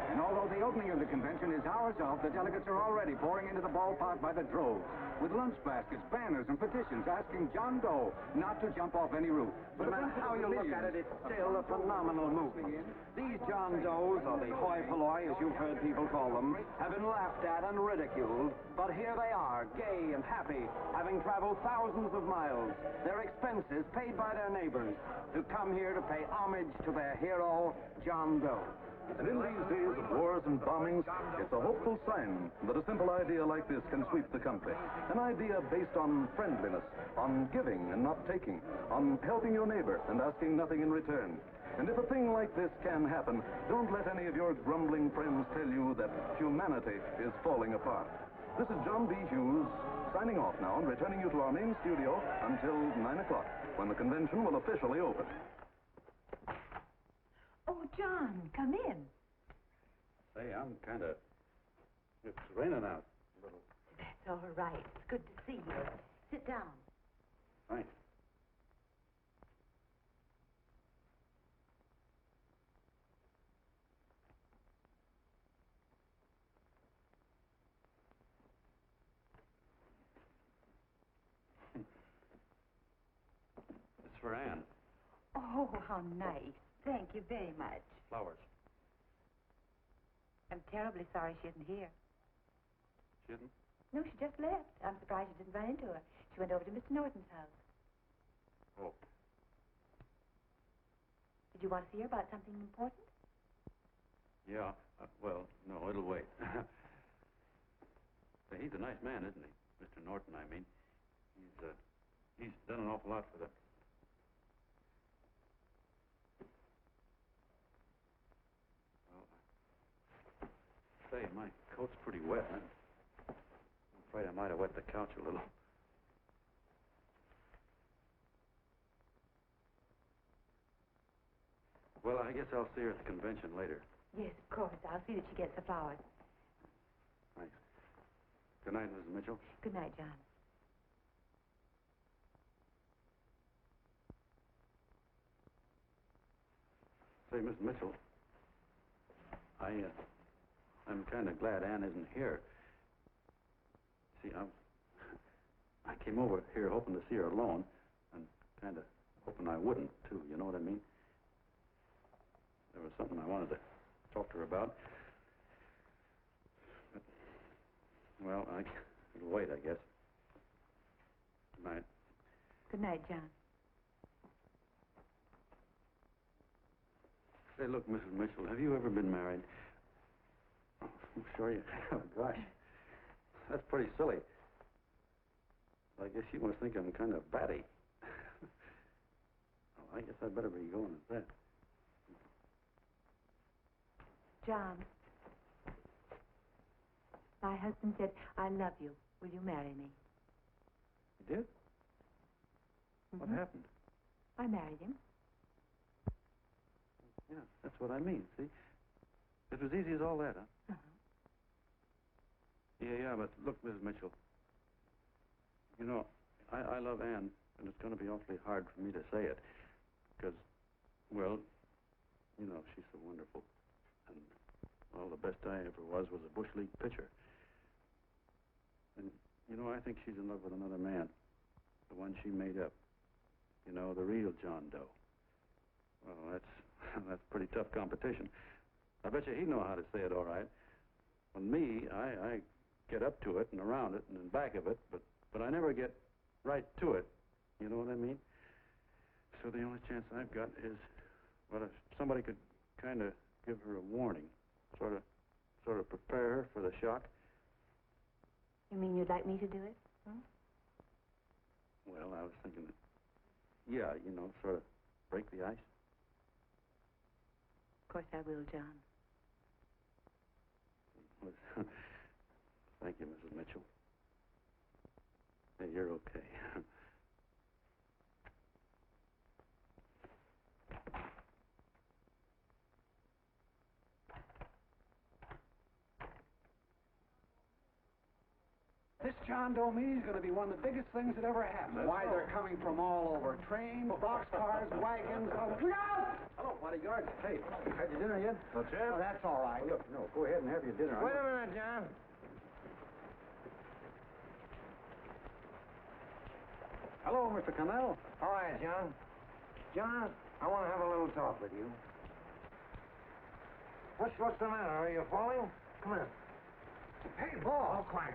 And although the opening of the convention is hours off, the delegates are already pouring into the ballpark by the droves, with lunch baskets, banners, and petitions asking John Doe not to jump off any roof. No matter how you look at it, it's still a phenomenal movement. These John Does, or the hoi polloi, as you've heard people call them, have been laughed at and ridiculed, but here they are, gay and happy, having traveled thousands of miles, their expenses paid by their neighbors, to come here to pay homage to their hero, John Doe. And in these days of wars and bombings, it's a hopeful sign that a simple idea like this can sweep the country. An idea based on friendliness, on giving and not taking, on helping your neighbor and asking nothing in return. And if a thing like this can happen, don't let any of your grumbling friends tell you that humanity is falling apart. This is John B. Hughes, signing off now and returning you to our main studio until 9 o'clock, when the convention will officially open. Oh, John, come in. Say, I'm kind of... It's raining out a little. That's all right. It's good to see you. Sit down. Thanks. It's for Anne. Oh, how nice. Thank you very much. Flowers. I'm terribly sorry she isn't here. She isn't? No, she just left. I'm surprised you didn't run into her. She went over to Mr. Norton's house. Oh. Did you want to see her about something important? Yeah. Well, no, it'll wait. Say, he's a nice man, isn't he? Mr. Norton, I mean. He's done an awful lot for the... Say, my coat's pretty wet. I'm afraid I might have wet the couch a little. Well, I guess I'll see her at the convention later. Yes, of course. I'll see that she gets the flowers. Thanks. Good night, Mrs. Mitchell. Good night, John. Say, Miss Mitchell, I'm kind of glad Anne isn't here. See, I came over here hoping to see her alone, and kind of hoping I wouldn't, too, you know what I mean? There was something I wanted to talk to her about. But, well, it'll wait, I guess. Good night. Good night, John. Say, look, Mrs. Mitchell, have you ever been married? Oh, I'm sure you have. Gosh, that's pretty silly. I guess you must think I'm kind of batty. Well, I guess I'd better be going at that. John. My husband said, I love you. Will you marry me? You did? What happened? I married him. Yeah, that's what I mean, see? It was easy as all that, huh? Yeah, but look, Mrs. Mitchell. You know, I love Anne, and it's going to be awfully hard for me to say it. Because, well, you know, she's so wonderful. And all the best I ever was a Bush League pitcher. And, you know, I think she's in love with another man. The one she made up. You know, the real John Doe. Well, that's pretty tough competition. I bet you he'd know how to say it all right. When me, I get up to it and around it and in back of it, but I never get right to it. You know what I mean? So the only chance I've got is, well, if somebody could kind of give her a warning, sort of prepare her for the shock. You mean you'd like me to do it? Hmm? Well, I was thinking that, yeah, you know, sort of break the ice. Of course I will, John. Thank you, Mrs. Mitchell. Hey, you're okay. This John Doe meeting is going to be one of the biggest things that ever happened. Why, they're coming from all over. Trains, boxcars, wagons. Look out! Hello, bodyguard. Hey, had your dinner yet? That's it? Oh, that's all right. Look, no, go ahead and have your dinner. Wait a minute, John. Hello, Mr. Connell. All right, John. John, I want to have a little talk with you. What's the matter? Are you falling? Come in. Hey, boss. Oh, quiet.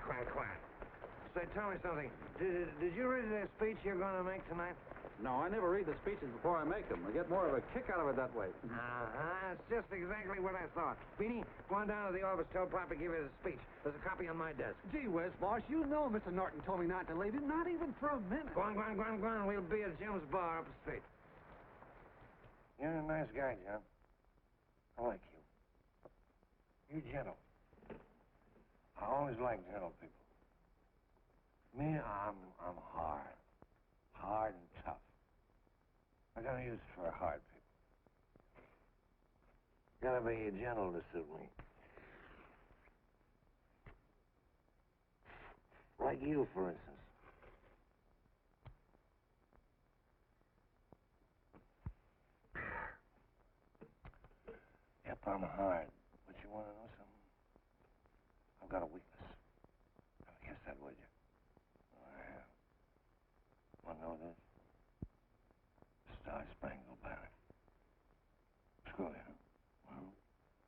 Say, tell me something. Did you read the speech you're going to make tonight? No, I never read the speeches before I make them. I get more of a kick out of it that way. That's just exactly what I thought. Beanie, go on down to the office, tell Papa to give you the speech. There's a copy on my desk. Gee whiz, boss, you know Mr. Norton told me not to leave him, not even for a minute. Go on. We'll be at Jim's bar up the street. You're a nice guy, John. I like you. You're gentle. I always like gentle people. Me, I'm hard. Hard and tough. I got a use for hard people. Gotta be gentle to suit me. Like you, for instance. Yep, I'm hard. But you want to know something? I've got a weakness. I guess that, would you? I have. Want to know this? Star-Spangled Banner. Screw you. Well,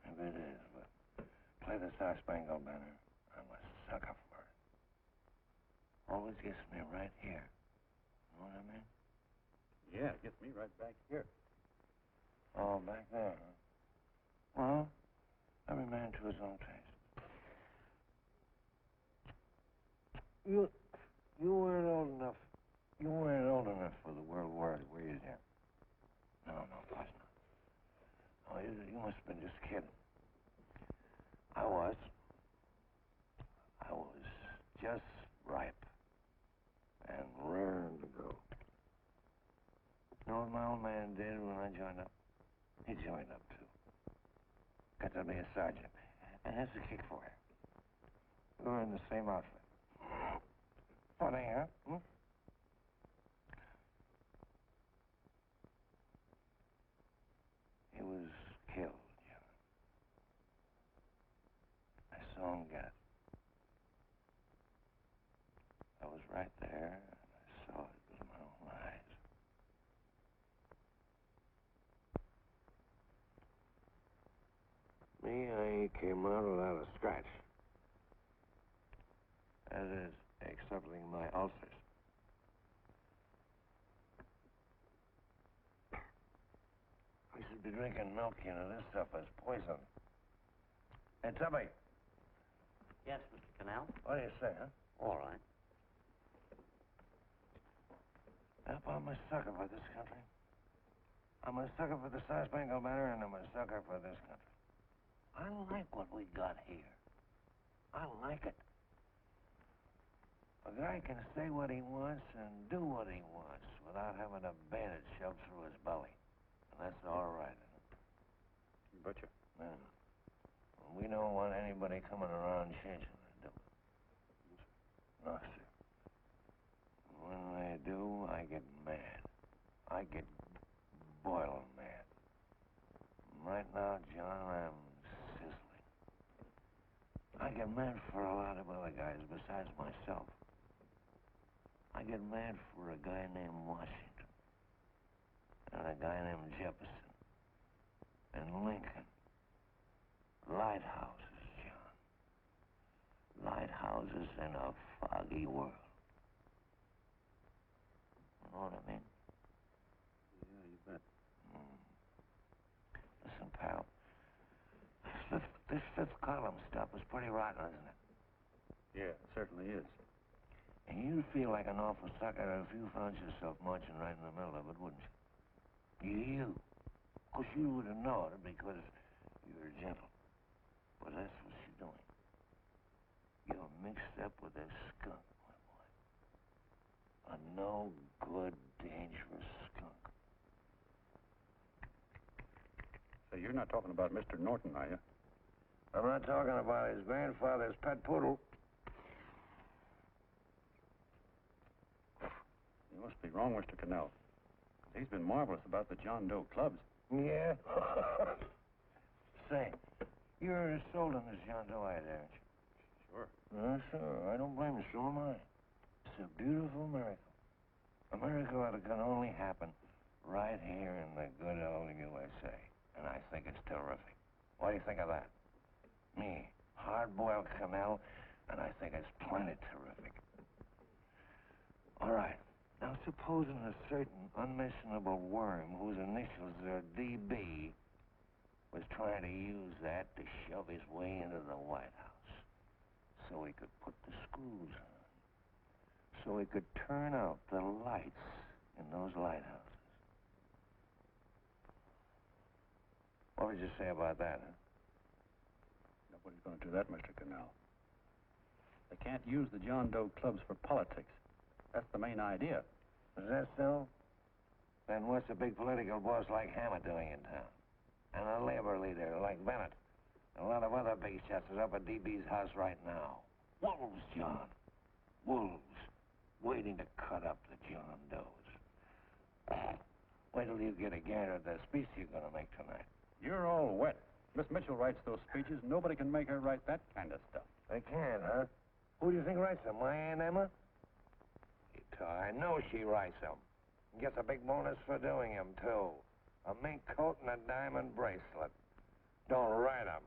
maybe it is, but play the Star-Spangled Banner. I'm a sucker for it. Always gets me right here. Know what I mean? Yeah, it gets me right back here. Oh, back there, huh? Well, every man to his own taste. You weren't old enough. You weren't old enough for the World War, were you, dear? No, of course not. Oh, you must have been just kidding. I was just ripe and raring to go. You know what my old man did when I joined up? He joined up, too. Got to be a sergeant. And that's a kick for you. We were in the same outfit. Funny, huh? Hmm? He was killed, John. I saw him get it. I was right there, and I saw it with my own eyes. Me, I came out without a scratch. That is, excepting my ulcers. We should be drinking milk, you know. This stuff is poison. Hey, Tubby. Yes, Mr. Canal? What do you say, huh? All right. Yep, I'm a sucker for this country. I'm a sucker for the Star-Spangled Banner, and I'm a sucker for this country. I like what we got here. I like it. A guy can say what he wants and do what he wants without having a bandage shoved through his belly. And that's all right. You betcha. Yeah. Well, we don't want anybody coming around changing it, do we? No, sir. When they do, I get mad. I get boiling mad. Right now, John, I'm sizzling. I get mad for a lot of other guys besides myself. I get mad for a guy named Washington, and a guy named Jefferson, and Lincoln. Lighthouses, John. Lighthouses in a foggy world. You know what I mean? Yeah, you bet. Listen, pal. This fifth column stuff is pretty rotten, isn't it? Yeah, it certainly is. And you'd feel like an awful sucker if you found yourself marching right in the middle of it, wouldn't you? You. Of course, you would have known it because you're gentle. But that's what you're doing. You're mixed up with a skunk, my boy. A no-good, dangerous skunk. So you're not talking about Mr. Norton, are you? I'm not talking about his grandfather's pet poodle. You must be wrong, Mr. Cannell. He's been marvelous about the John Doe clubs. Yeah? Say, you're as sold on this John Doe idea, aren't you? Sure. Sure. I don't blame you. So am I. It's a beautiful miracle. A miracle that can only happen right here in the good old USA. And I think it's terrific. What do you think of that? Me, hard-boiled Cannell, and I think it's plenty terrific. All right. Now, supposing a certain unmentionable worm whose initials are DB was trying to use that to shove his way into the White House so he could put the screws on, so he could turn out the lights in those lighthouses. What would you say about that, huh? Nobody's going to do that, Mr. Cannell. They can't use the John Doe clubs for politics. That's the main idea. Is that so? Then what's a big political boss like Hammer doing in town? And a labor leader like Bennett? And a lot of other big shots are up at DB's house right now. Wolves, John. Wolves. Waiting to cut up the John Does. Wait till you get a gander at the speech you're going to make tonight. You're all wet. Miss Mitchell writes those speeches. Nobody can make her write that kind of stuff. They can't, huh? Who do you think writes them? My Aunt Emma? I know she writes them. And gets a big bonus for doing them, too. A mink coat and a diamond bracelet. Don't write them.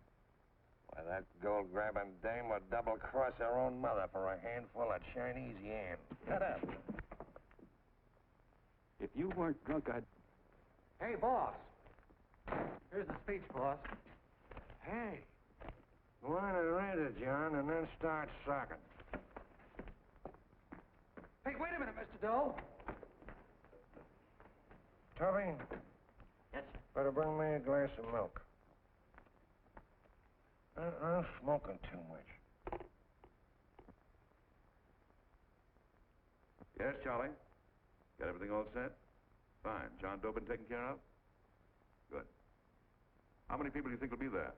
Why, that gold-grabbing dame would double-cross her own mother for a handful of Chinese yams. Shut up. If you weren't drunk, I'd... Hey, boss. Here's the speech, boss. Hey. Go on and read it, John, and then start sucking. Hey, wait a minute, Mr. Doe. Tubby? Yes, sir. Better bring me a glass of milk. I'm smoking too much. Yes, Charlie? Got everything all set? Fine. John Doe been taken care of? Good. How many people do you think will be there?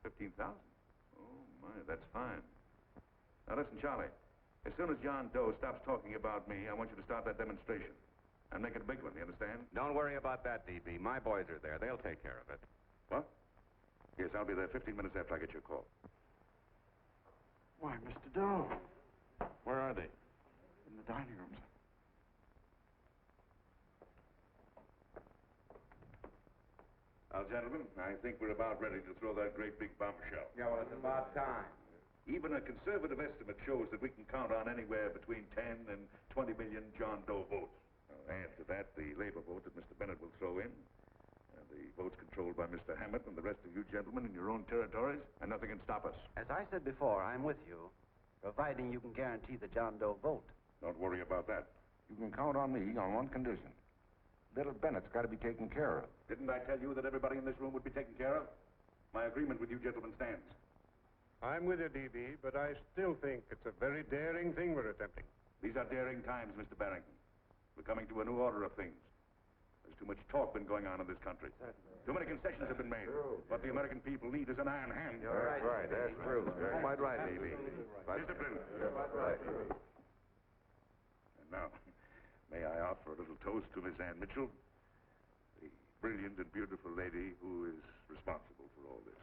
15,000? Oh, my, that's fine. Now, listen, Charlie. As soon as John Doe stops talking about me, I want you to start that demonstration. And make it a big one, you understand? Don't worry about that, DB. My boys are there. They'll take care of it. What? Yes, I'll be there 15 minutes after I get your call. Why, Mr. Doe. Where are they? In the dining room. Now, gentlemen, I think we're about ready to throw that great big bombshell. Yeah, well, it's about time. Even a conservative estimate shows that we can count on anywhere between 10 and 20 million John Doe votes. Now, add to that the labor vote that Mr. Bennett will throw in, and the votes controlled by Mr. Hammett and the rest of you gentlemen in your own territories, and nothing can stop us. As I said before, I'm with you, providing you can guarantee the John Doe vote. Don't worry about that. You can count on me on one condition. Little Bennett's got to be taken care of. Didn't I tell you that everybody in this room would be taken care of? My agreement with you gentlemen stands. I'm with you, D.B., but I still think it's a very daring thing we're attempting. These are daring times, Mr. Barrington. We're coming to a new order of things. There's too much talk been going on in this country. Too many concessions have been made. What the American people need is an iron hand. You're right. That's true. You're quite right, D.B. Discipline. Right. And now, may I offer a little toast to Miss Ann Mitchell, the brilliant and beautiful lady who is responsible for all this.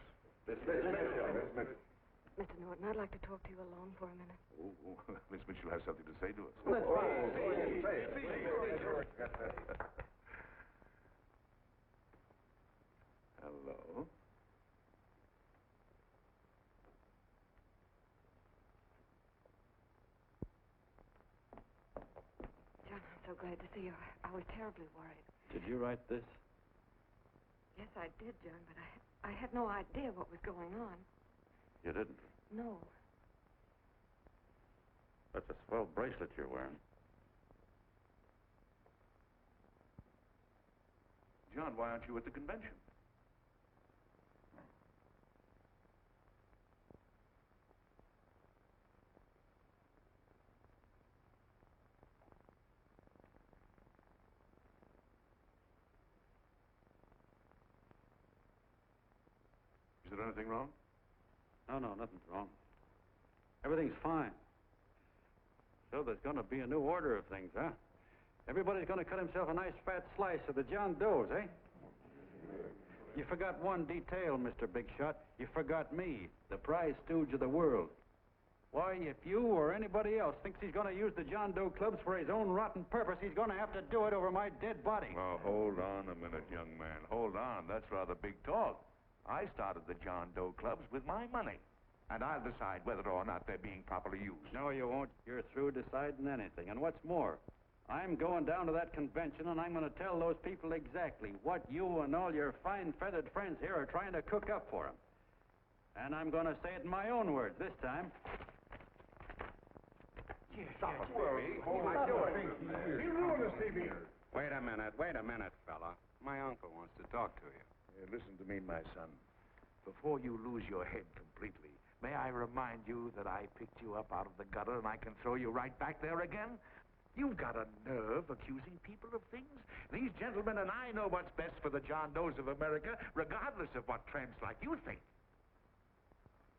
Mr. Norton, I'd like to talk to you alone for a minute. Miss Mitchell has something to say to us. Hello. John, I'm so glad to see you. I was terribly worried. Did you write this? Yes, I did, John, but I had no idea what was going on. You didn't? No. That's a swell bracelet you're wearing. John, why aren't you at the convention? Is there anything wrong? No, nothing's wrong. Everything's fine. So there's going to be a new order of things, huh? Everybody's going to cut himself a nice fat slice of the John Does, eh? You forgot one detail, Mr. Big Shot. You forgot me, the prize stooge of the world. Why, if you or anybody else thinks he's going to use the John Doe clubs for his own rotten purpose, he's going to have to do it over my dead body. Oh, hold on a minute, young man. Hold on. That's rather big talk. I started the John Doe clubs with my money. And I'll decide whether or not they're being properly used. No, you won't. You're through deciding anything. And what's more, I'm going down to that convention, and I'm going to tell those people exactly what you and all your fine feathered friends here are trying to cook up for them. And I'm going to say it in my own words this time. Stop it, baby. You ruined us, D.B. Wait a minute, fella. My uncle wants to talk to you. Listen to me, my son. Before you lose your head completely, may I remind you that I picked you up out of the gutter and I can throw you right back there again? You've got a nerve accusing people of things. These gentlemen and I know what's best for the John Does of America, regardless of what tramps like you think.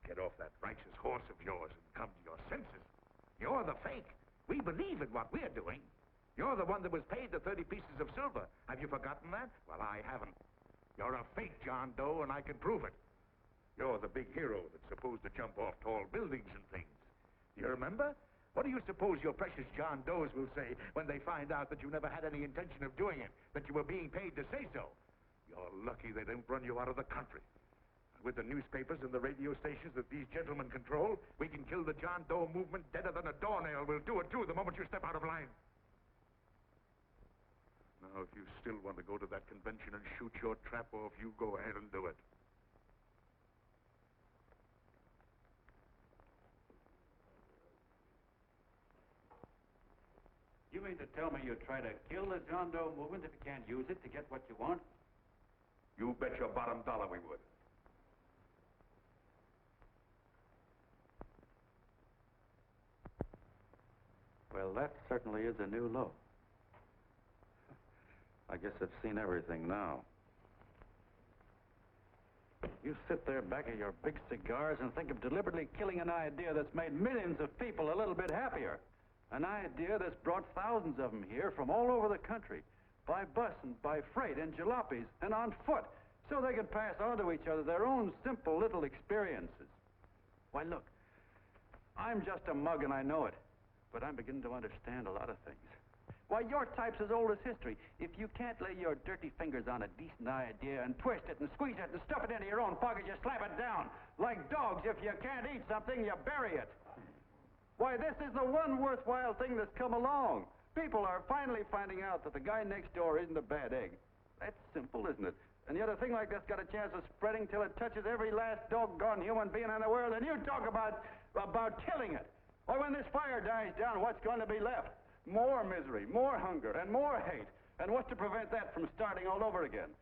Get off that righteous horse of yours and come to your senses. You're the fake. We believe in what we're doing. You're the one that was paid the 30 pieces of silver. Have you forgotten that? Well, I haven't. You're a fake John Doe, and I can prove it. You're the big hero that's supposed to jump off tall buildings and things. Do you remember? What do you suppose your precious John Does will say when they find out that you never had any intention of doing it, that you were being paid to say so? You're lucky they didn't run you out of the country. With the newspapers and the radio stations that these gentlemen control, we can kill the John Doe movement deader than a doornail. We'll do it, too, the moment you step out of line. Now, if you still want to go to that convention and shoot your trap off, you go ahead and do it. You mean to tell me you'd try to kill the John Doe movement if you can't use it to get what you want? You bet your bottom dollar we would. Well, that certainly is a new low. I guess I've seen everything now. You sit there back of your big cigars and think of deliberately killing an idea that's made millions of people a little bit happier. An idea that's brought thousands of them here from all over the country, by bus and by freight and jalopies and on foot, so they can pass on to each other their own simple little experiences. Why, look, I'm just a mug and I know it, but I'm beginning to understand a lot of things. Why, your type's as old as history. If you can't lay your dirty fingers on a decent idea and twist it and squeeze it and stuff it into your own pocket, you slap it down. Like dogs, if you can't eat something, you bury it. Why, this is the one worthwhile thing that's come along. People are finally finding out that the guy next door isn't a bad egg. That's simple, isn't it? And yet a thing like this got a chance of spreading till it touches every last doggone human being in the world, and you talk about killing it. Why, when this fire dies down, what's going to be left? More misery, more hunger, and more hate. And what's to prevent that from starting all over again?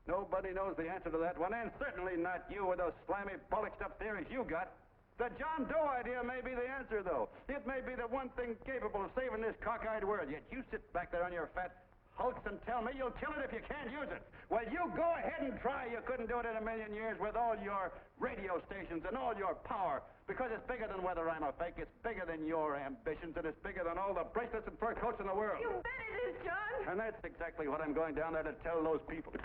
Nobody knows the answer to that one, and certainly not you with those slimy, bollocksed up theories you got. The John Doe idea may be the answer, though. It may be the one thing capable of saving this cockeyed world. Yet you sit back there on your fat hulks and tell me you'll kill it if you can't use it. Well, you go ahead and try. You couldn't do it in a million years with all your radio stations and all your power. Because it's bigger than whether I'm a fake. It's bigger than your ambitions, and it's bigger than all the bracelets and fur coats in the world. You bet it is, John. And that's exactly what I'm going down there to tell those people.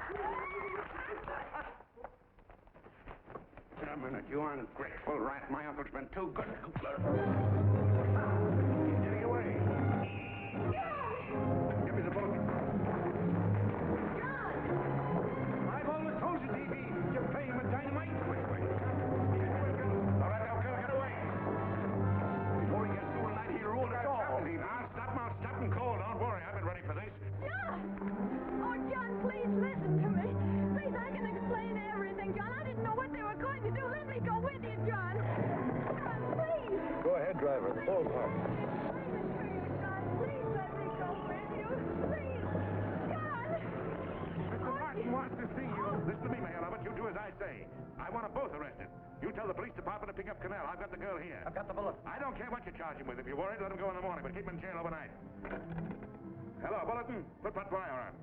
A minute, you ungrateful rat. My uncle's been too good. He's getting away. Give me the boat. John! I've always told you, D.B., you're playing with dynamite. Wait. All right, now, get away. Before he gets through tonight, he'll rule us all. Now, stop and call. Don't worry, I've been ready for this. John! Oh, John, please listen to me. Please, I can explain everything, John. I didn't know what they were going to do. Let me go with you, John. John, please. Go ahead, driver. Ballpark. John, please let me go with you. Please. John! Mr. Martin wants to see you. Listen to me, Mayor Lovett. You do as I say. I want them both arrested. You tell the police department to pick up Canal. I've got the girl here. I've got the bullet. I don't care what you charge him with. If you're worried, let him go in the morning, but keep him in jail overnight. Hello, Bulletin. Put wire on.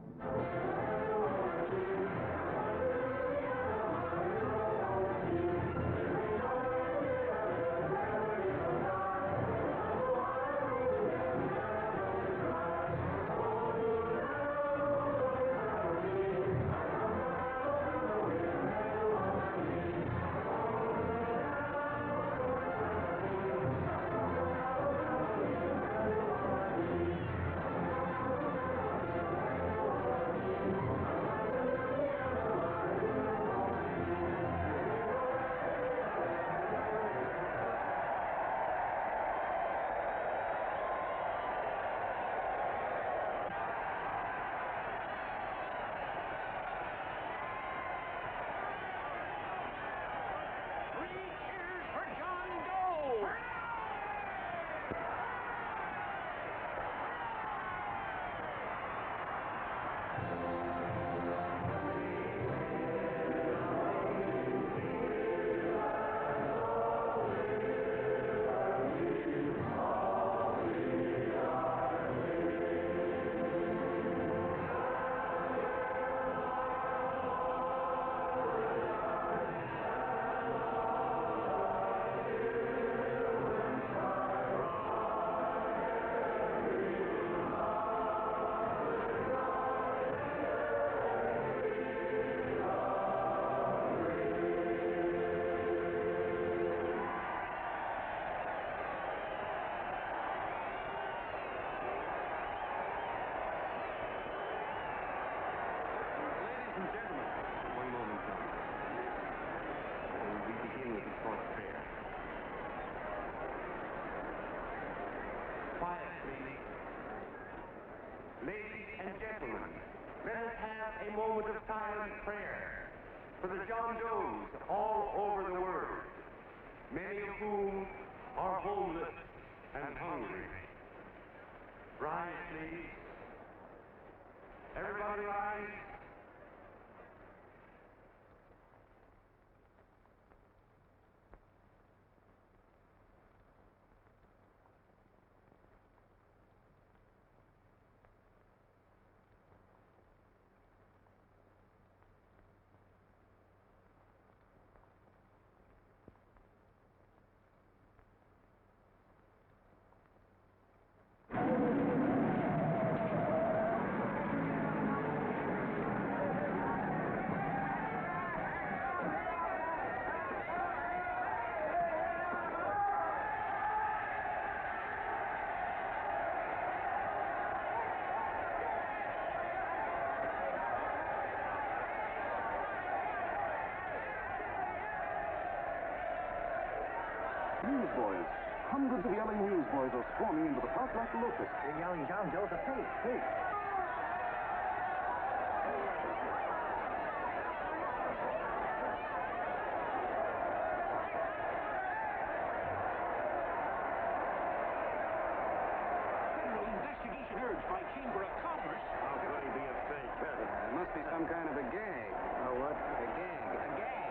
Ladies and gentlemen, let us have a moment of silent prayer for the John Does all over the world, many of whom are homeless and hungry. Rise, please. Everybody rise. Newsboys. Hundreds of yelling newsboys are swarming into the park like locusts. They're yelling John Doe's a fake. Federal investigation urged by Chamber of Commerce. How could he be a fake? It must be some kind of a gag. A what? A gag. A gag.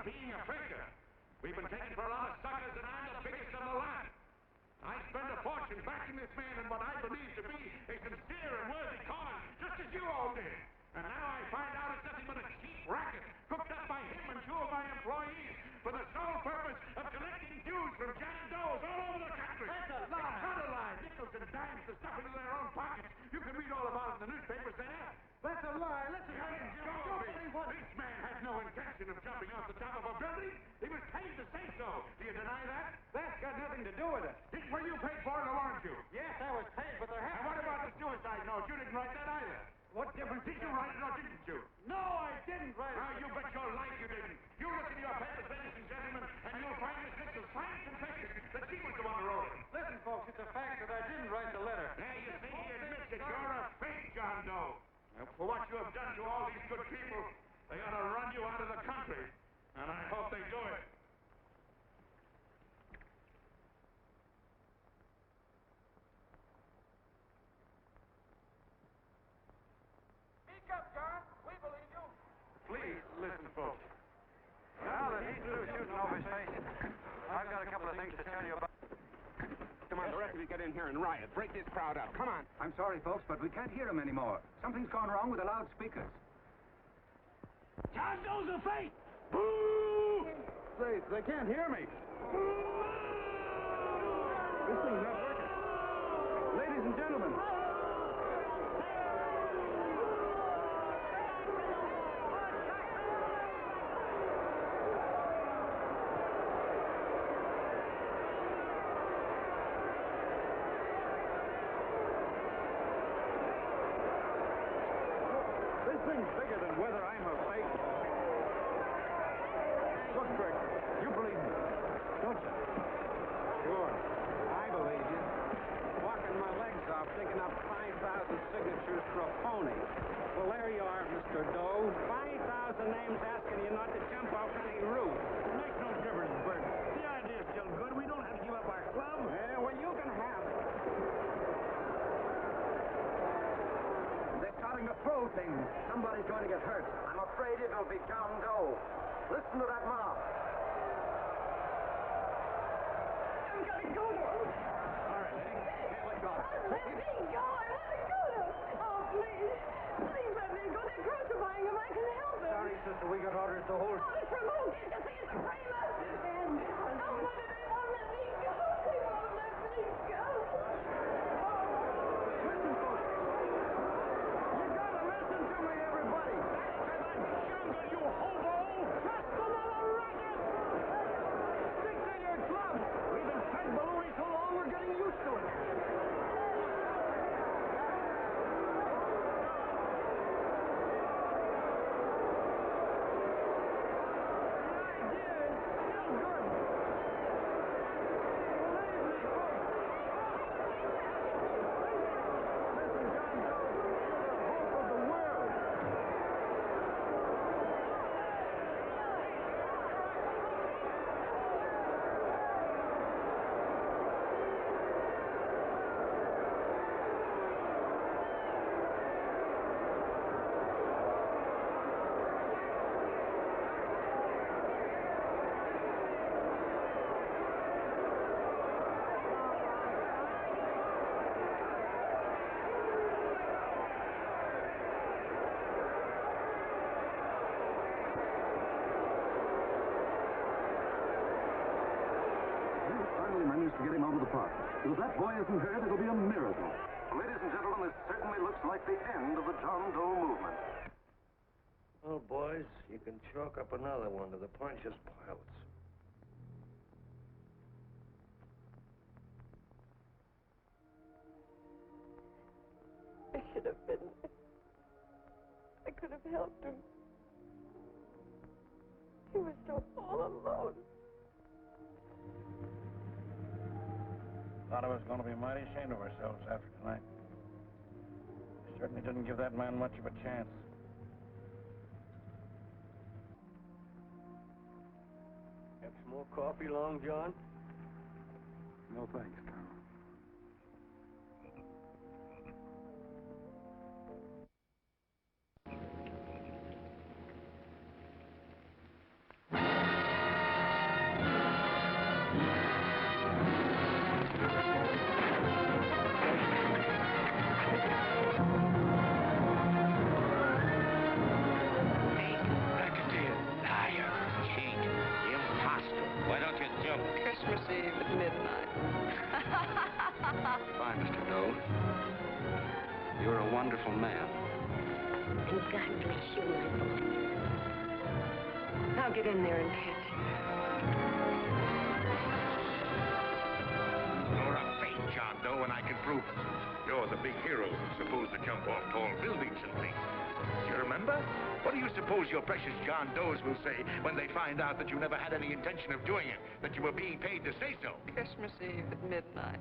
being a fisher. We've been taken for a lot of suckers, and I'm the biggest of the lot. I spent a fortune backing this man in what I believe to be a sincere and worthy cause, just as you all did. And now I find out it's nothing but a cheap racket cooked up by him and two of my employees for the sole purpose of collecting dues from John Doe's all over the country. That's a lie. It's not a lie. Nickels and dimes to stuff into their own pockets. You can read all about it in the newspapers there. That's a lie. Listen, This man had no intention of jumping off the top of a building. He was paid to say so. Do you deny that? That's got nothing to do with it. Were you paid for it or weren't you? Yes, I was paid, but there And what about the suicide note? You didn't write that either. What difference Did you write it or didn't you? No, I didn't write it. Now, you bet your life you didn't. You look in your papers, ladies and gentlemen, and you'll find Miss Mitchell's fine confession that she was the one who wrote it. Listen, folks, it's a fact that I didn't write the letter. There you see, he admits that you're a fake John Doe. For what you have done to all these good people, they ought to run you out of the country. And I hope they do it. Speak up, John. We believe you. Please, listen, folks. Now that he's through shooting over his face, I've got a couple of things to tell you about. Come on, the rest of you get in here and riot. Break this crowd up. Come on. I'm sorry, folks, but we can't hear him anymore. Something's gone wrong with the loudspeakers. John Doe's a fake. Boo! They can't hear me. This thing's not working. Ladies and gentlemen. This thing's bigger than whether I'm a fake. Look, Crick, you believe me, don't you? Sure. I believe you. Walking my legs off, digging up 5,000 signatures for a phony. Well, there you are, Mr. Doe. 5,000 names asking you not to jump off any roof. It makes no difference, Bert. The idea's still good. We don't have to give up our club. Yeah, well, you can have it. They're starting to throw things. Somebody's going to get hurt. I'm afraid it'll be John Doe. Listen to that mob. I'm gonna go to him. All right, lady. Hey, let go. Let me go. I want to go to him. Oh, please. Please let me go. They're crucifying him. I can help him. Sorry, sister, we got orders to hold. Oh, it's from who? Can't you see it's a framer? And oh, why do they won't let me go? They won't let me go. Listen, folks. You gotta listen to me, everybody. Back to the jungle, you hobo! Just another racket. Stick to your club. We've been fed baloney so long, we're getting used to it. Managed to get him out of the park. If that boy isn't hurt, it'll be a miracle. Ladies and gentlemen, this certainly looks like the end of the John Doe movement. Well, boys, you can chalk up another one to the Pontius Pilots. I should have been there. I could have helped him. He was so all alone. A lot of us are going to be mighty ashamed of ourselves after tonight. We certainly didn't give that man much of a chance. Have some more coffee, Long John? No thanks, Colonel. You're a wonderful man. And God bless you, my boy. Now get in there and catch. You're a fake John Doe, and I can prove it. You're the big hero who's supposed to jump off tall buildings and things. You remember? What do you suppose your precious John Does will say when they find out that you never had any intention of doing it, that you were being paid to say so? Christmas Eve at midnight.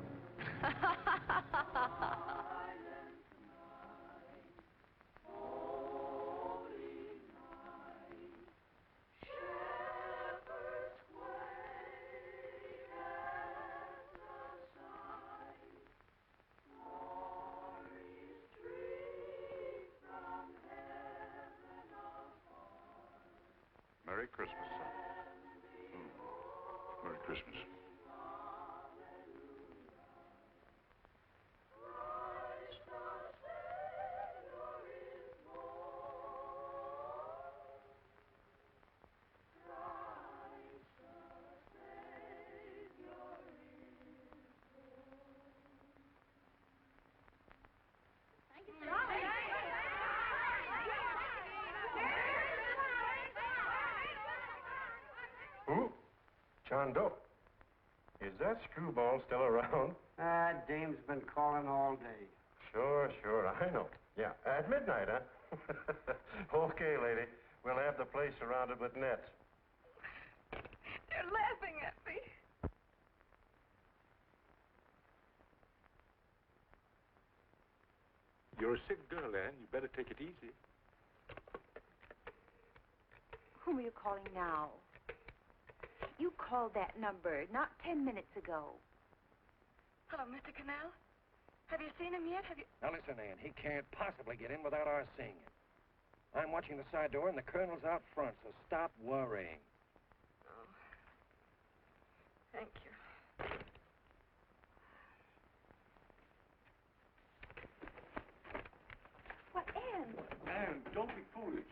Merry Christmas, son. Merry Christmas. Who? John Doe. Is that screwball still around? Dame's been calling all day. Sure, I know. Yeah, at midnight, huh? Okay, lady. We'll have the place surrounded with nets. They're laughing at me. You're a sick girl, Ann. You better take it easy. Whom are you calling now? You called that number not 10 minutes ago. Hello, Mr. Canal. Have you seen him yet? Now listen, Ann, he can't possibly get in without our seeing him. I'm watching the side door, and the colonel's out front, so stop worrying. Oh. Thank you. What, Ann? Ann, don't be foolish.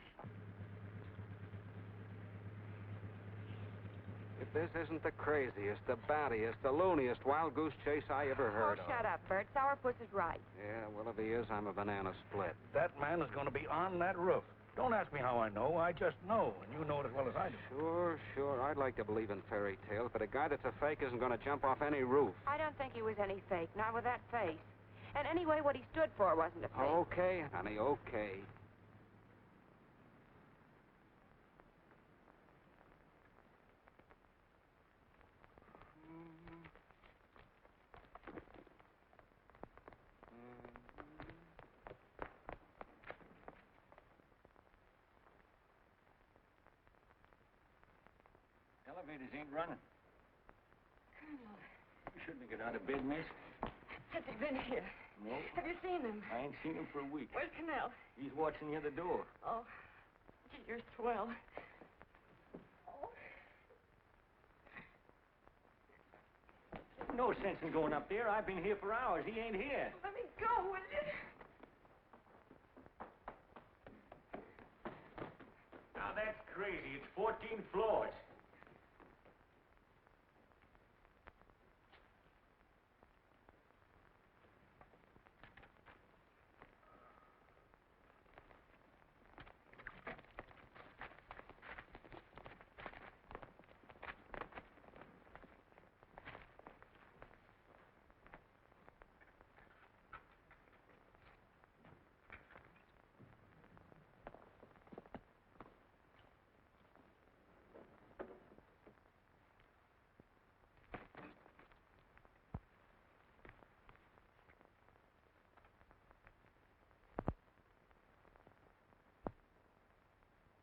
If this isn't the craziest, the battiest, the looniest wild goose chase I ever heard of. Shut up, Bert. Sourpuss is right. Yeah, well, if he is, I'm a banana split. That man is going to be on that roof. Don't ask me how I know. I just know, and you know it as well as I do. Sure. I'd like to believe in fairy tales, but a guy that's a fake isn't going to jump off any roof. I don't think he was any fake, not with that face. And anyway, what he stood for wasn't a fake. Okay, honey, okay. Elevators ain't running. Colonel, You shouldn't get out of bed, miss. has he been here? No. Have you seen him? I ain't seen him for a week. Where's Canal? He's watching near the door. Oh, gee, you're swell. There's no sense in going up there. I've been here for hours. He ain't here. Let me go, will you? Now, that's crazy. It's 14 floors.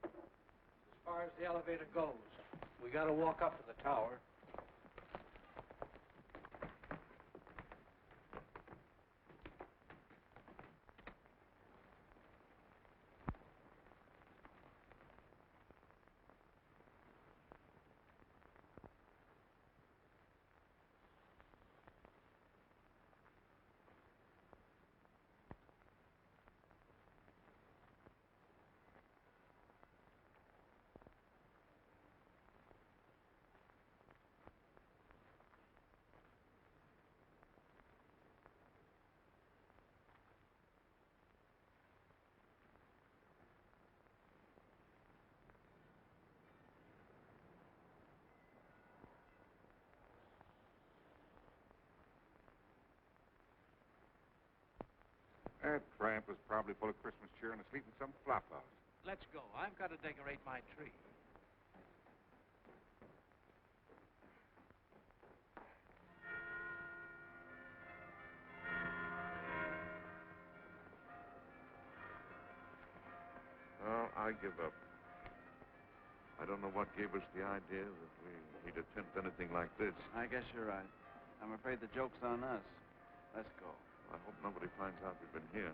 As far as the elevator goes, we got to walk up to the tower. That tramp was probably full of Christmas cheer and asleep in some flop house. Let's go. I've got to decorate my tree. Well, I give up. I don't know what gave us the idea that we'd attempt anything like this. I guess you're right. I'm afraid the joke's on us. Let's go. I hope nobody finds out we've been here.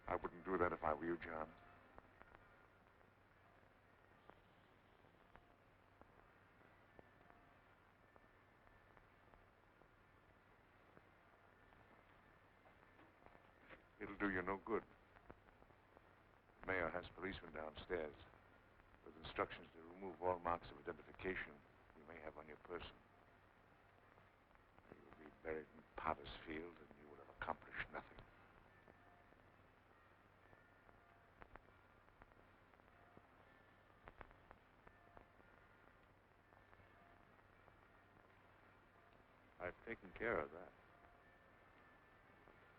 I wouldn't do that if I were you, John. It'll do you no good. The mayor has policemen downstairs with instructions to remove all marks of identification you may have on your person. You will be buried in Potter's Field, and you will have accomplished nothing. I've taken care of that.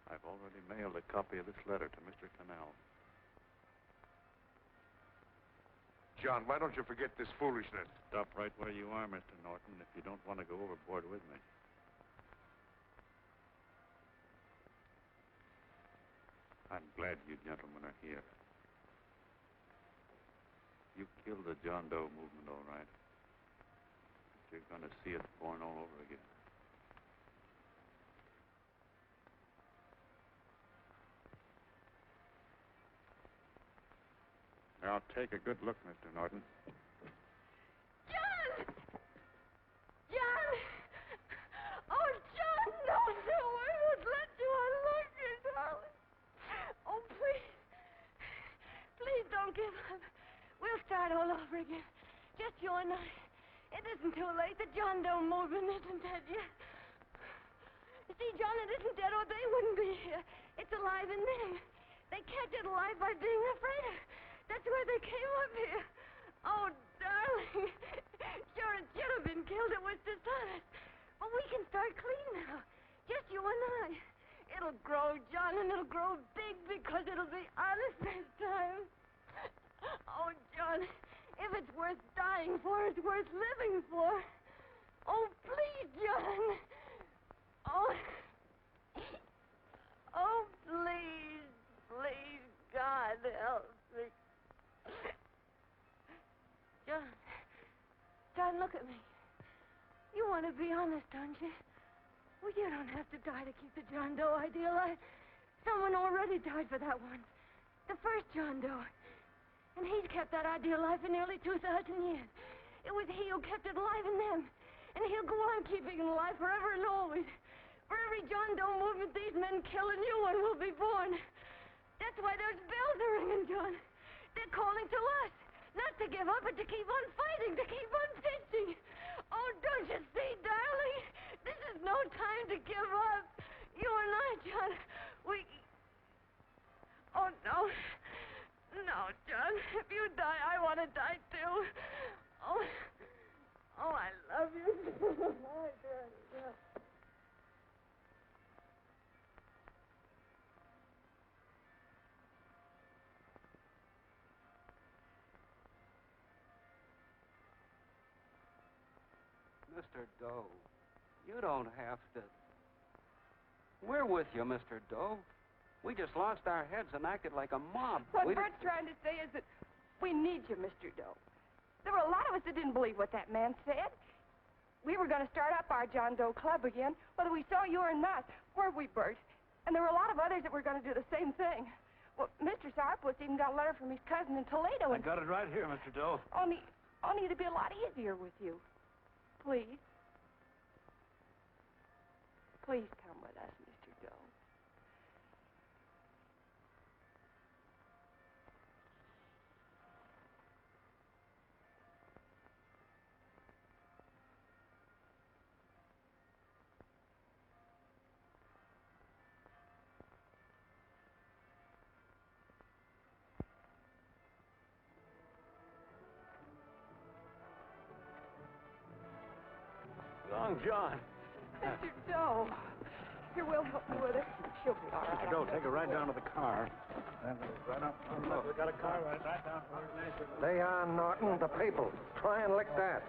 I've already mailed a copy of this letter to Mr. Cannell. John, why don't you forget this foolishness? Stop right where you are, Mr. Norton, if you don't want to go overboard with me. I'm glad you gentlemen are here. You killed the John Doe movement, all right. But you're going to see it born all over again. Now, take a good look, Mr. Norton. John! John! Oh, John, no, I won't let you unlock your darling. Oh, please. Please don't give up. We'll start all over again. Just you and I. It isn't too late. The John Doe movement isn't dead yet. You see, John, it isn't dead or they wouldn't be here. It's alive in them. They kept it alive by being afraid of it. That's why they came up here. Oh, darling. Sure, it should have been killed. It was dishonest. But we can start clean now. Just you and I. It'll grow, John, and it'll grow big because it'll be honest this time. Oh, John, if it's worth dying for, it's worth living for. Oh, please, John. Oh. Oh, please, please, God, help me. John, look at me. You want to be honest, don't you? Well, you don't have to die to keep the John Doe idea alive. Someone already died for that one. The first John Doe. And he's kept that idea alive for nearly 2,000 years. It was he who kept it alive in them. And he'll go on keeping it alive forever and always. For every John Doe movement these men kill, a new one will be That's why those bells are ringing, John. They're calling to us. Not to give up, but to keep on fighting, to keep on pitching. Oh, don't you see, darling? This is no time to give up. You and I, John, we... Oh, no. No, John. If you die, I want to die, too. Oh, I love you. Oh, John. Mr. Doe, you don't have to. We're with you, Mr. Doe. We just lost our heads and acted like a mob. What Bert's trying to say is that we need you, Mr. Doe. There were a lot of us that didn't believe what that man said. We were going to start up our John Doe Club again, whether we saw you or not. Weren't we, Bert? And there were a lot of others that were going to do the same thing. Well, Mr. Sourpuss even got a letter from his cousin in Toledo. I got it right here, Mr. Doe. Only it'd be a lot easier with you. Please. Please come with us, Mr. Doe. Long John. Mr. Doe. Here, we'll help you with her. She'll be all right. Mr. Doe, take her right down to the car. Right up. Look, we got a car right down. They are, Norton, the people. Try and lick that.